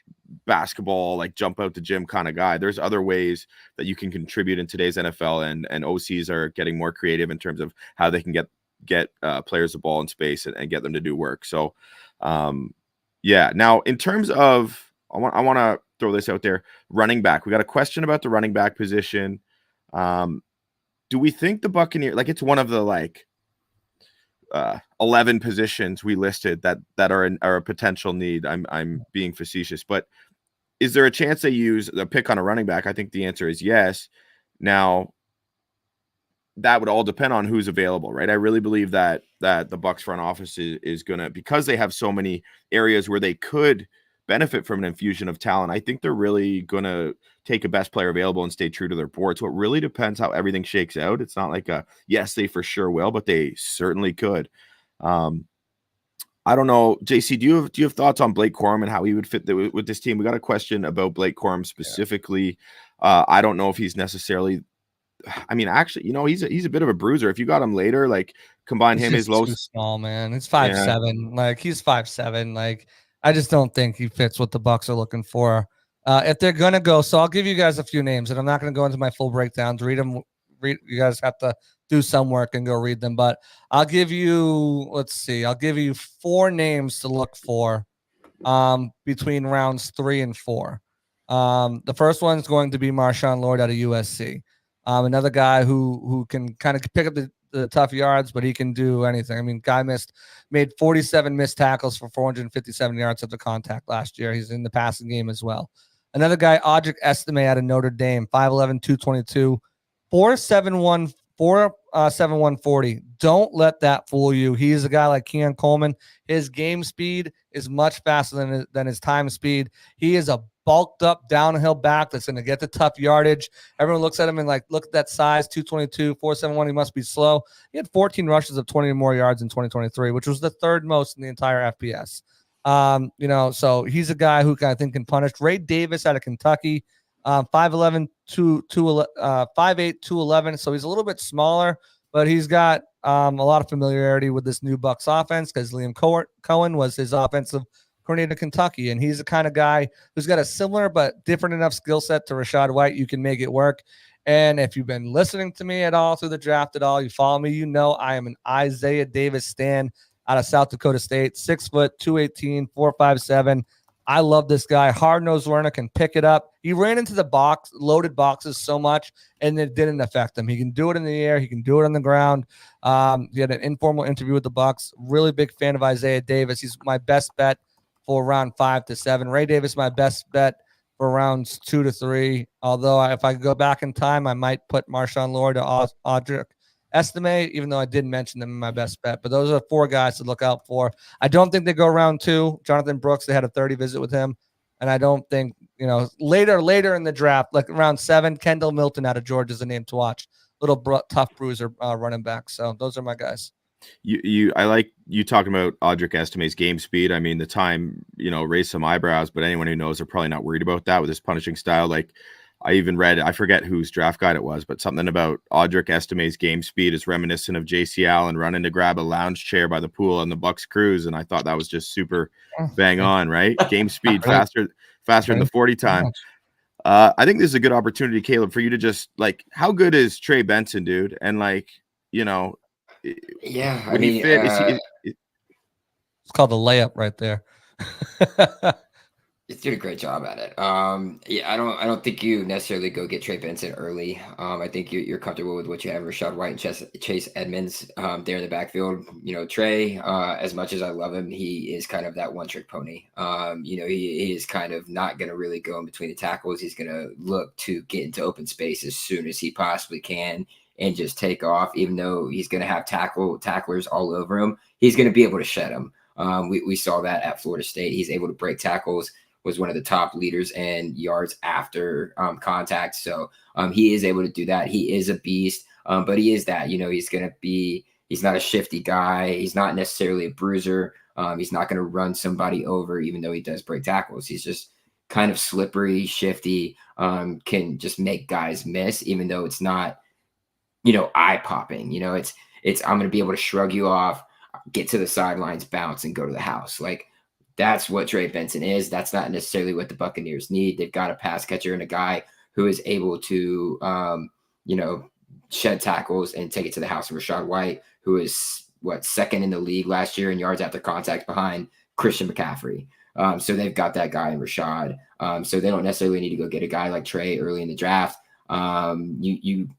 Speaker 1: basketball, like jump out the gym kind of guy. There's other ways that you can contribute in today's NFL, and OCs are getting more creative in terms of how they can get players the ball in space and get them to do work. So, yeah. Now, in terms of, I want to throw this out there. Running back. We got a question about the running back position. Do we think the Buccaneers, like it's one of the 11 positions we listed that are a potential need. I'm being facetious, but is there a chance they use a pick on a running back? I think the answer is yes. Now, that would all depend on who's available, right? I really believe that the Bucs front office is gonna, because they have so many areas where they could benefit from an infusion of talent. I think they're really gonna take a best player available and stay true to their board. So it really depends how everything shakes out. It's not like yes, they for sure will, but they certainly could. I don't know, JC. Do you have thoughts on Blake Corum and how he would fit with this team? We got a question about Blake Corum specifically. Yeah. I don't know if he's necessarily. I mean, actually, he's a bit of a bruiser. If you got him later, like combine him, his low,
Speaker 2: too small, man. It's 5'7". Like he's 5'7". Like I just don't think he fits what the Bucs are looking for. If they're gonna go, so I'll give you guys a few names, and I'm not gonna go into my full breakdowns. Read them. You guys have to do some work and go read them. But I'll give you, let's see, I'll give you 4 names to look for between rounds 3 and 4. The first one is going to be Marshawn Lord out of USC. Another guy who can kind of pick up the tough yards, but he can do anything. I mean, guy made 47 missed tackles for 457 yards at the contact last year. He's in the passing game as well. Another guy, Audric Estime out of Notre Dame, 5'11", 222, 4.71 40. Don't let that fool you. He's a guy like Keon Coleman. His game speed is much faster than his time speed. He is a bulked up downhill back that's going to get the tough yardage. Everyone looks at him and look at that size, 222, 4.71. He must be slow. He had 14 rushes of 20 or more yards in 2023, which was the 3rd most in the entire FBS. So he's a guy who I think can punish. Ray Davis out of Kentucky, 5'11", 5'8", 211. So he's a little bit smaller, but he's got a lot of familiarity with this new Bucs offense because Liam Cohen was his offensive coordinator in Kentucky, and he's the kind of guy who's got a similar but different enough skill set to Rachaad White. You can make it work. And if you've been listening to me at all through the draft at all, you follow me, I am an Isaiah Davis stan out of South Dakota State, 6 foot, 218, 4.57. I love this guy. Hard-nosed runner, can pick it up. He ran into the loaded boxes so much, and it didn't affect him. He can do it in the air. He can do it on the ground. He had an informal interview with the Bucs. Really big fan of Isaiah Davis. He's my best bet for round 5 to 7. Ray Davis, my best bet for rounds 2 to 3. Although if I go back in time, I might put Marshawn Lord or Audric Estime, even though I did mention them in my best bet. But those are 4 guys to look out for. I don't think they go round 2. Jonathan Brooks, they had a 30 visit with him. And I don't think, later in the draft, like round 7, Kendall Milton out of Georgia is a name to watch. Little tough bruiser running back. So those are my guys.
Speaker 1: I like you talking about Audric Estime's game speed. I mean, the time, raised some eyebrows, but anyone who knows, they're probably not worried about that with his punishing style. Like I even read, I forget whose draft guide it was, but something about Audric Estime's game speed is reminiscent of JC Allen running to grab a lounge chair by the pool on the Bucs cruise. And I thought that was just super bang on, right? Game speed faster than the 40 time. I think this is a good opportunity, Caleb, for you to just how good is Trey Benson, dude? And
Speaker 3: yeah, I mean,
Speaker 2: it's called the layup right there.
Speaker 3: He's doing a great job at it. Yeah, I don't think you necessarily go get Trey Benson early. I think you're comfortable with what you have, Rashad White and Chase Edmonds there in the backfield. Trey, as much as I love him, he is kind of that one trick pony. He is kind of not going to really go in between the tackles. He's going to look to get into open space as soon as he possibly can and just take off. Even though he's going to have tacklers all over him, he's going to be able to shed them. We saw that at Florida State. He's able to break tackles. Was one of the top leaders in yards after contact. So he is able to do that. He is a beast, but he is that, he's not a shifty guy. He's not necessarily a bruiser. He's not going to run somebody over, even though he does break tackles. He's just kind of slippery, shifty, can just make guys miss, even though it's not, eye popping. It's I'm going to be able to shrug you off, get to the sidelines, bounce, and go to the house. Like, that's what Trey Benson is. That's not necessarily what the Buccaneers need. They've got a pass catcher and a guy who is able to, shed tackles and take it to the house. Of Rashad White, who is second in the league last year in yards after contact behind Christian McCaffrey. So they've got that guy in Rashad. So they don't necessarily need to go get a guy like Trey early in the draft. You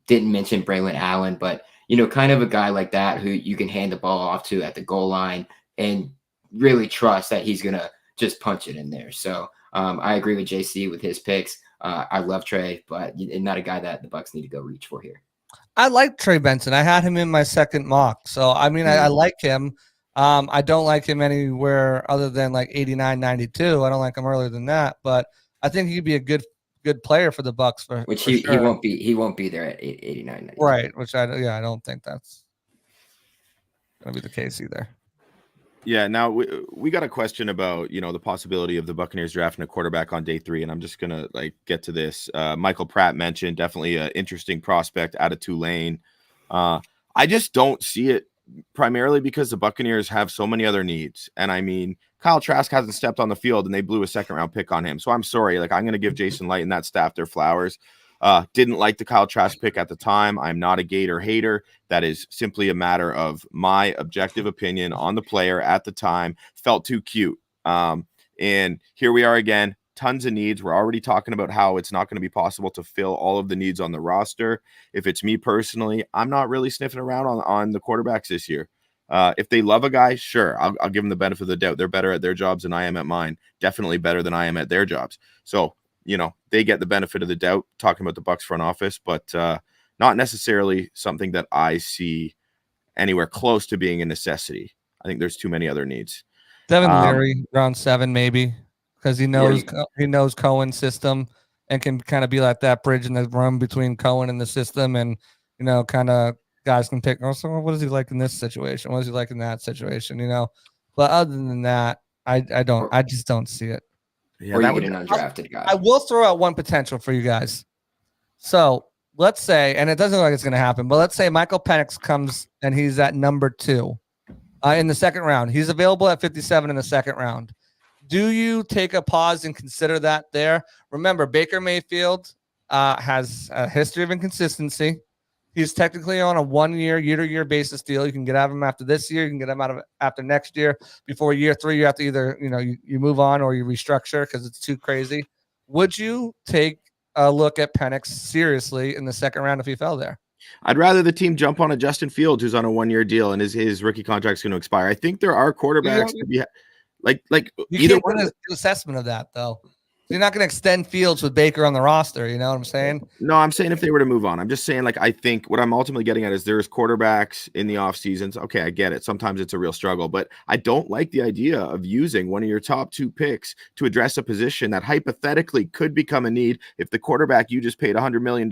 Speaker 3: didn't mention Braylon Allen, but kind of a guy like that who you can hand the ball off to at the goal line and really trust that he's going to just punch it in there. So I agree with JC with his picks. I love Trey, but not a guy that the Bucs need to go reach for here.
Speaker 2: I like Trey Benson. I had him in my second mock. So, I mean, I like him. I don't like him anywhere other than like 89, 92. I don't like him earlier than that, but I think he'd be a good player for the Bucs
Speaker 3: He
Speaker 2: sure.
Speaker 3: He won't be there at 89, 92.
Speaker 2: Right, which I don't think that's going to be the case either.
Speaker 1: Yeah, now we got a question about, the possibility of the Buccaneers drafting a quarterback on day 3, and I'm just going to get to this. Michael Pratt mentioned definitely an interesting prospect out of Tulane. I just don't see it, primarily because the Buccaneers have so many other needs. And I mean, Kyle Trask hasn't stepped on the field and they blew a second-round pick on him. So I'm sorry. I'm going to give Jason Light and that staff their flowers. Didn't like the Kyle Trask pick at the time. I'm not a Gator hater. That is simply a matter of my objective opinion on the player at the time. Felt too cute. And here we are again. Tons of needs. We're already talking about how it's not going to be possible to fill all of the needs on the roster. If it's me personally, I'm not really sniffing around on the quarterbacks this year. If they love a guy, sure, I'll give them the benefit of the doubt. They're better at their jobs than I am at mine. Definitely better than I am at their jobs. So, they get the benefit of the doubt talking about the Bucs front office, but not necessarily something that I see anywhere close to being a necessity. I think there's too many other needs.
Speaker 2: Devin Leary, round 7, maybe, because he knows Cohen's system and can kind of be like that bridge in the room between Cohen and the system, and kind of guys can pick. Also, what is he like in this situation? What is he like in that situation? But other than that, I just don't see it.
Speaker 3: Yeah, or you get an undrafted guy.
Speaker 2: I will throw out one potential for you guys. So let's say, and it doesn't look like it's going to happen, but let's say Michael Penix comes and he's at number 2 in the second round. He's available at 57 in the second round. Do you take a pause and consider that there? Remember, Baker Mayfield has a history of inconsistency. He's technically on a 1-year, year-to-year basis deal. You can get out of him after this year. You can get him out of after next year. Before year 3, you have to either, you move on or you restructure because it's too crazy. Would you take a look at Penix seriously in the second round if he fell there?
Speaker 1: I'd rather the team jump on a Justin Fields who's on a 1-year deal and his rookie contract's going to expire. I think there are quarterbacks to be like
Speaker 2: you either can't get an assessment of that though. You're not going to extend Fields with Baker on the roster. You know what I'm saying?
Speaker 1: No, I'm saying if they were to move on. I'm just saying, I think what I'm ultimately getting at is there's quarterbacks in the off seasons. Okay, I get it. Sometimes it's a real struggle, but I don't like the idea of using one of your top 2 picks to address a position that hypothetically could become a need if the quarterback you just paid $100 million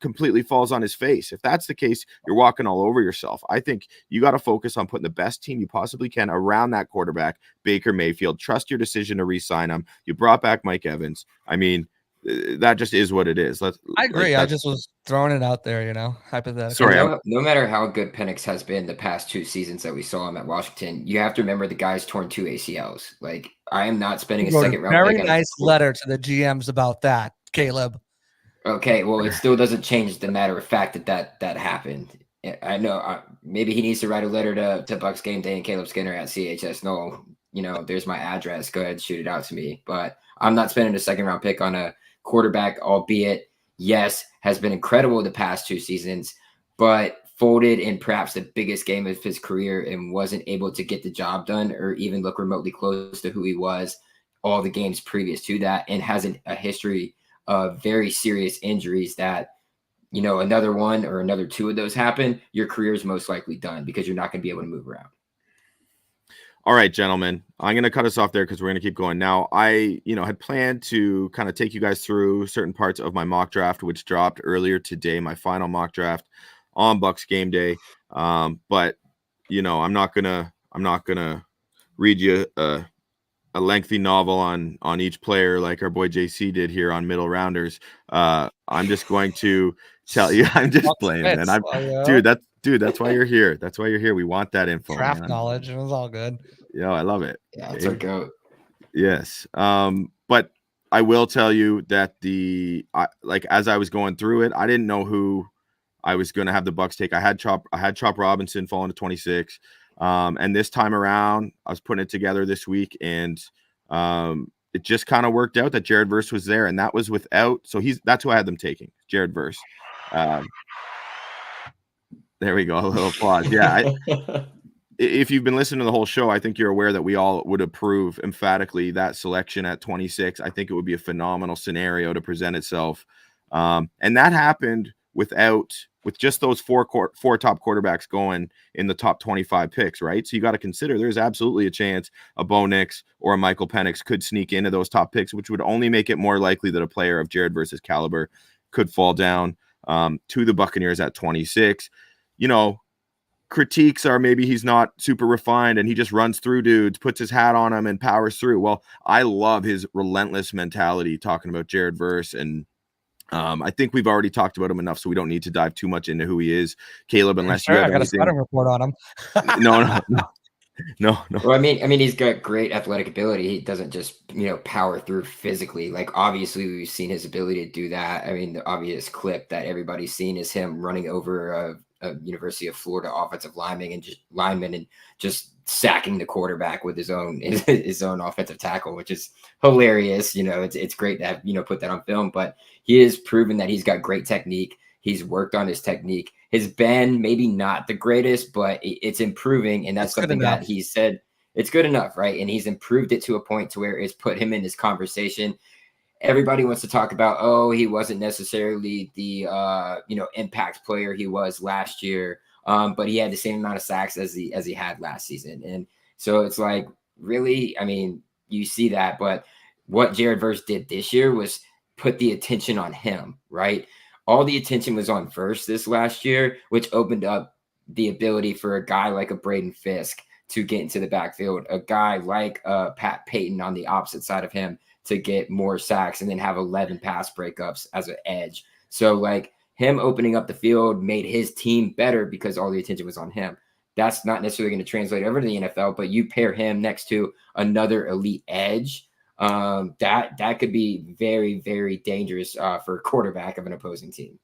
Speaker 1: completely falls on his face. If that's the case, you're walking all over yourself. I think you got to focus on putting the best team you possibly can around that quarterback, Baker Mayfield. Trust your decision to re-sign him. You brought back Mike Evans. I mean, that just is what it is.
Speaker 2: I agree. I just was throwing it out there, hypothetically.
Speaker 1: Sorry.
Speaker 3: No matter how good Penix has been the past 2 seasons that we saw him at Washington, you have to remember the guy's torn 2 ACLs. I am not spending a second round.
Speaker 2: Very nice letter to the GMs about that, Caleb.
Speaker 3: Okay, well, it still doesn't change the matter of fact that happened. I know maybe he needs to write a letter to BucsGameday and Caleb Skinner at CHS. No, there's my address. Go ahead and shoot it out to me. But I'm not spending a second round pick on a quarterback, albeit, yes, has been incredible the past 2 seasons, but folded in perhaps the biggest game of his career and wasn't able to get the job done or even look remotely close to who he was all the games previous to that, and has a history of very serious injuries that, another one or another 2 of those happen, your career is most likely done because you're not going to be able to move around.
Speaker 1: All right, gentlemen, I'm going to cut us off there because we're going to keep going. Now, I, had planned to kind of take you guys through certain parts of my mock draft, which dropped earlier today, my final mock draft on BucsGameday. But, I'm not gonna read you a lengthy novel on each player like our boy JC did here on middle rounders. I'm just going to tell you, I'm just playing, man. That's why you're here. That's why you're here. We want that info.
Speaker 2: Draft
Speaker 1: man.
Speaker 2: knowledge. It was all good.
Speaker 1: Yeah, I love it.
Speaker 3: Yeah, that's our goat.
Speaker 1: Yes. But I will tell you that as I was going through it, I didn't know who I was going to have the Bucs take. I had Chop Robinson falling to 26. And this time around, I was putting it together this week, and it just kind of worked out that Jared Verse was there, and that was without. So that's who I had them taking, Jared Verse. There we go. A little applause. Yeah. If you've been listening to the whole show, I think you're aware that we all would approve emphatically that selection at 26. I think it would be a phenomenal scenario to present itself. And that happened with just those four top quarterbacks going in the top 25 picks, right? So you got to consider there's absolutely a chance a Bo Nix or a Michael Penix could sneak into those top picks, which would only make it more likely that a player of Jared Verse's caliber could fall down to the Buccaneers at 26. Critiques are maybe he's not super refined and he just runs through dudes, puts his hat on them and powers through. Well, I love his relentless mentality talking about Jared Verse, and I think we've already talked about him enough, so we don't need to dive too much into who he is. Caleb, unless you have
Speaker 2: I got a scouting report on him.
Speaker 1: No.
Speaker 3: Well, I mean, he's got great athletic ability. He doesn't just, power through physically. Like, obviously, we've seen his ability to do that. I mean, the obvious clip that everybody's seen is him running over a University of Florida offensive lineman and just sacking the quarterback with his own offensive tackle, which is hilarious. It's great to have, put that on film, but he has proven that he's got great technique. He's worked on his technique. His bend, maybe not the greatest, but it's improving. And that's something that he said it's good enough, right? And he's improved it to a point to where it's put him in this conversation. Everybody wants to talk about, he wasn't necessarily the, impact player he was last year. But he had the same amount of sacks as he had last season. And so it's like, really, I mean, you see that, but what Jared Verse did this year was put the attention on him, right? All the attention was on Verse this last year, which opened up the ability for a guy like a Braden Fisk to get into the backfield, a guy like Pat Payton on the opposite side of him to get more sacks and then have 11 pass breakups as an edge. So like him opening up the field made his team better because all the attention was on him. That's not necessarily going to translate over to the NFL, but you pair him next to another elite edge, that could be very, very dangerous for a quarterback of an opposing team.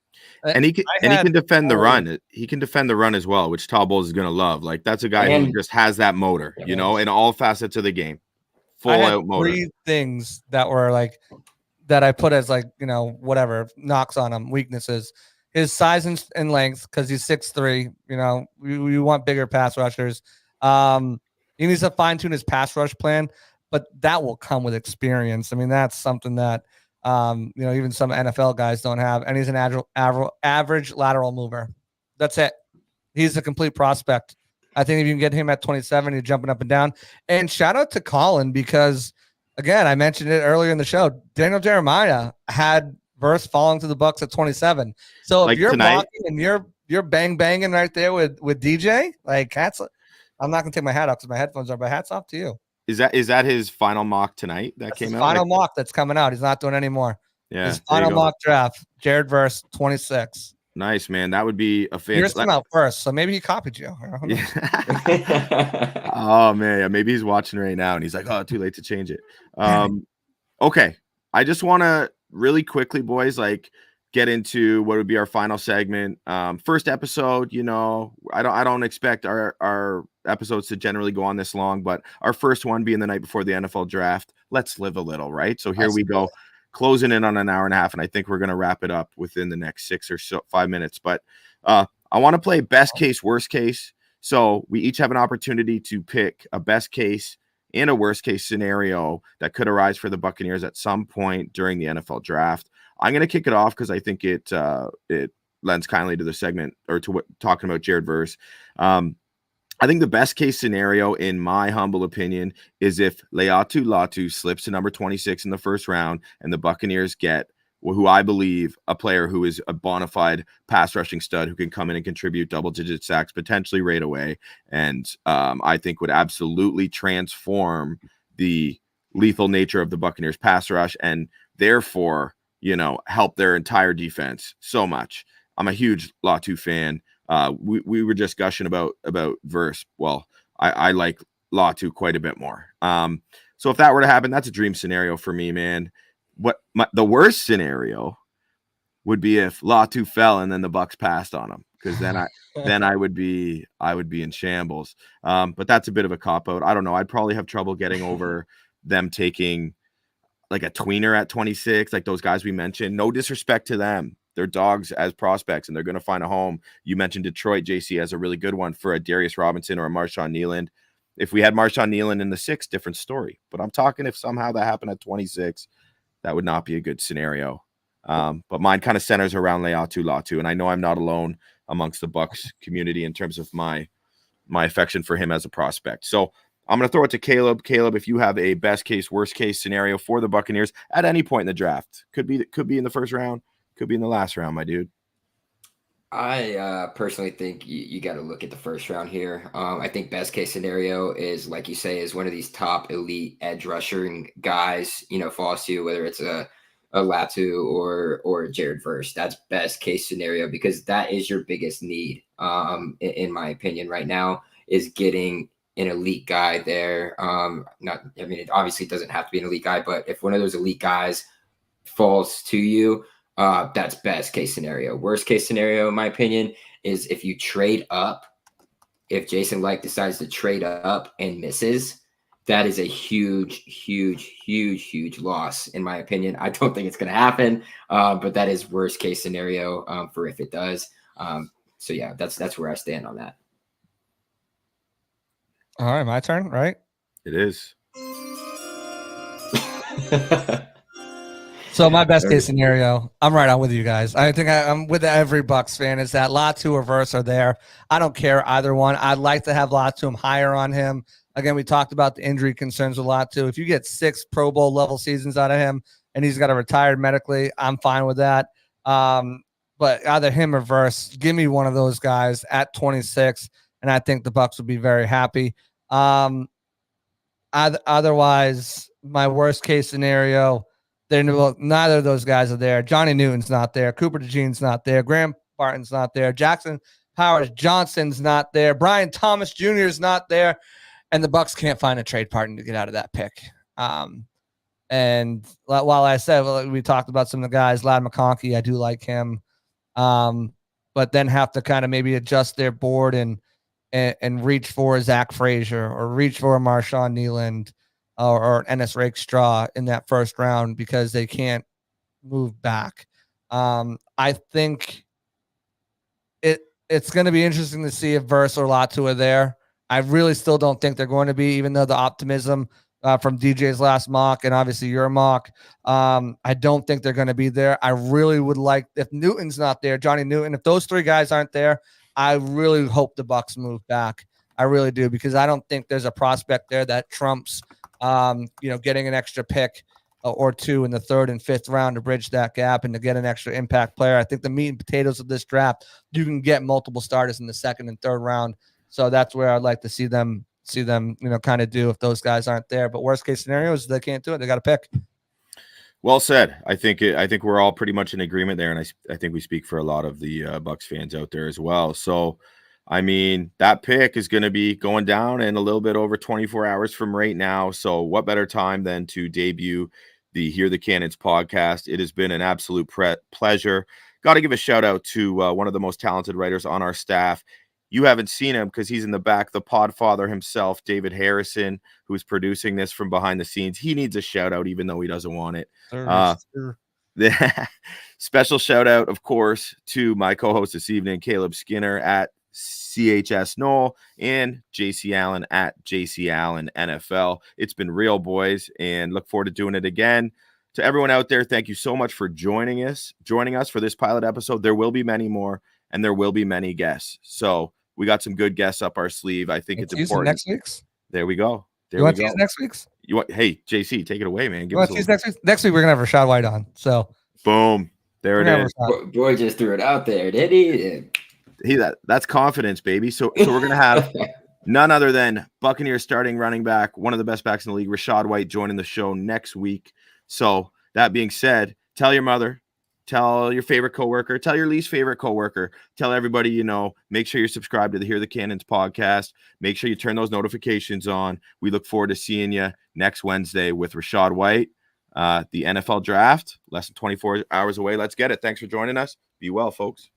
Speaker 1: And he can defend the run. He can defend the run as well, which Todd Bowles is going to love. Like that's a guy who just has that motor, in all facets of the game. Full out motor.
Speaker 2: 3 things that were like that I put as like, whatever knocks on him, weaknesses. His size and length, because he's 6'3", we want bigger pass rushers. He needs to fine-tune his pass rush plan, but that will come with experience. I mean, that's something that even some NFL guys don't have. And he's an average lateral mover. That's it. He's a complete prospect. I think if you can get him at 27, he's jumping up and down. And shout out to Colin because, again, I mentioned it earlier in the show. Daniel Jeremiah had Verse falling to the Bucs at 27. So if you're tonight, blocking and you're banging right there with DJ, like I'm not gonna take my hat off because my headphones are. But hats off to you.
Speaker 1: Is that his final mock tonight that came out?
Speaker 2: Final mock that's coming out. He's not doing any more.
Speaker 1: Yeah,
Speaker 2: his final mock draft. Jared Verse 26.
Speaker 1: Nice, man. That would be a fantastic.
Speaker 2: Yours came out first, so maybe he copied you.
Speaker 1: Yeah. Oh man, yeah, maybe he's watching right now and he's like, "Oh, too late to change it." Okay, I just want to really quickly, boys, like get into what would be our final segment. First episode, I don't expect our episodes to generally go on this long, but our first one being the night before the NFL draft, let's live a little, right? So here we go, closing in on an hour and a half, and I think we're going to wrap it up within the next 6 or 5 minutes. But I want to play best case, worst case. So we each have an opportunity to pick a best case and a worst case scenario that could arise for the Buccaneers at some point during the NFL draft. I'm going to kick it off because I think it lends kindly to the segment, or to talking about Jared Verse. I think the best case scenario, in my humble opinion, is if Leatu Latu slips to number 26 in the first round and the Buccaneers get who I believe a player who is a bona fide pass rushing stud who can come in and contribute double-digit sacks potentially right away, and I think would absolutely transform the lethal nature of the Buccaneers pass rush, and therefore, help their entire defense so much. I'm a huge Latu fan. We were just gushing about Verse. Well, I like Latu quite a bit more. So if that were to happen, that's a dream scenario for me, man. The worst scenario would be if Latu fell and then the Bucs passed on him, because then I would be in shambles. But that's a bit of a cop out. I don't know. I'd probably have trouble getting over them taking like a tweener at 26, like those guys we mentioned. No disrespect to them. They're dogs as prospects, and they're going to find a home. You mentioned Detroit, JC, as a really good one for a Darius Robinson or a Marshawn Nealand. If we had Marshawn Nealand in the 6th, different story. But I'm talking if somehow that happened at 26, that would not be a good scenario. But mine kind of centers around Leatu Latu, and I know I'm not alone amongst the Bucs community in terms of my affection for him as a prospect. So I'm going to throw it to Caleb. Caleb, if you have a best case, worst case scenario for the Buccaneers at any point in the draft, could be in the first round, could be in the last round, my dude.
Speaker 3: I personally think you got to look at the first round here. I think best case scenario is, like you say, is one of these top elite edge rushing guys, falls to you, whether it's a Latu or Jared Verse. That's best case scenario, because that is your biggest need, in my opinion, right now, is getting an elite guy there. It obviously doesn't have to be an elite guy, but if one of those elite guys falls to you, that's best case scenario. Worst case scenario, in my opinion, is if you trade up. If Jason Licht decides to trade up and misses, that is a huge loss, in my opinion. I don't think it's going to happen, but that is worst case scenario for if it does. So yeah, that's where I stand on that.
Speaker 2: All right, my turn, right?
Speaker 1: It is.
Speaker 2: So my best case scenario, I'm right on with you guys. I think I'm with every Bucs fan, is that Latu or Verse are there. I don't care either one. I'd like to have Latu. I'm higher on him. Again, we talked about the injury concerns with Latu. If you get 6 Pro Bowl level seasons out of him and he's got to retire medically, I'm fine with that. But either him or Verse, give me one of those guys at 26, and I think the Bucs would be very happy. Otherwise, my worst case scenario, neither of those guys are there. Johnny Newton's not there. Cooper DeJean's not there. Graham Barton's not there. Jackson Powers Johnson's not there. Brian Thomas Jr. is not there. And the Bucs can't find a trade partner to get out of that pick. And while I said, we talked about some of the guys, Ladd McConkey, I do like him. But then have to kind of maybe adjust their board and reach for Zach Frazier or reach for a Marshawn Nealand or Ennis Rakestraw in that first round, because they can't move back. I think it's going to be interesting to see if Verse or Latu are there. I really still don't think they're going to be, even though the optimism from DJ's last mock and obviously your mock, I don't think they're going to be there. I really would like, if Newton's not there, Johnny Newton, if those 3 guys aren't there, I really hope the Bucs move back. I really do, because I don't think there's a prospect there that trumps getting an extra pick or 2 in the 3rd and 5th round to bridge that gap and to get an extra impact player. I think the meat and potatoes of this draft, you can get multiple starters in the 2nd and 3rd round. So that's where I'd like to see them, kind of do if those guys aren't there. But worst case scenario is they can't do it. They got to pick.
Speaker 1: Well said. I think we're all pretty much in agreement there, and I think we speak for a lot of the Bucs fans out there as well. So, I mean, that pick is going to be going down in a little bit over 24 hours from right now. So what better time than to debut the Hear the Cannons podcast. It has been an absolute pleasure. Got to give a shout out to one of the most talented writers on our staff. You haven't seen him because he's in the back, the podfather himself, David Harrison, who's producing this from behind the scenes. He needs a shout out, even though he doesn't want it.
Speaker 2: Sure.
Speaker 1: Special shout out, of course, to my co-host this evening, Caleb Skinner at CHS Knoll and JC Allen at JC Allen NFL. It's been real, boys, and look forward to doing it again. To everyone out there, thank you so much for joining us for this pilot episode. There will be many more, and there will be many guests. So we got some good guests up our sleeve. I think it's important.
Speaker 2: Next week's.
Speaker 1: There we go.
Speaker 2: You want to tease next week's?
Speaker 1: Hey, JC, take it away, man.
Speaker 2: You want to tease next week? Next week we're gonna have Rashad White on. So
Speaker 1: boom, there it is.
Speaker 3: Boy just threw it out there, did he?
Speaker 1: That's confidence, baby. So we're gonna have none other than Buccaneers starting running back, one of the best backs in the league, Rashad White, joining the show next week. So that being said, tell your mother, tell your favorite coworker, tell your least favorite coworker, tell everybody you know. Make sure you're subscribed to the Hear the Cannons podcast. Make sure you turn those notifications on. We look forward to seeing you next Wednesday with Rashad White. The NFL draft, less than 24 hours away. Let's get it. Thanks for joining us. Be well, folks.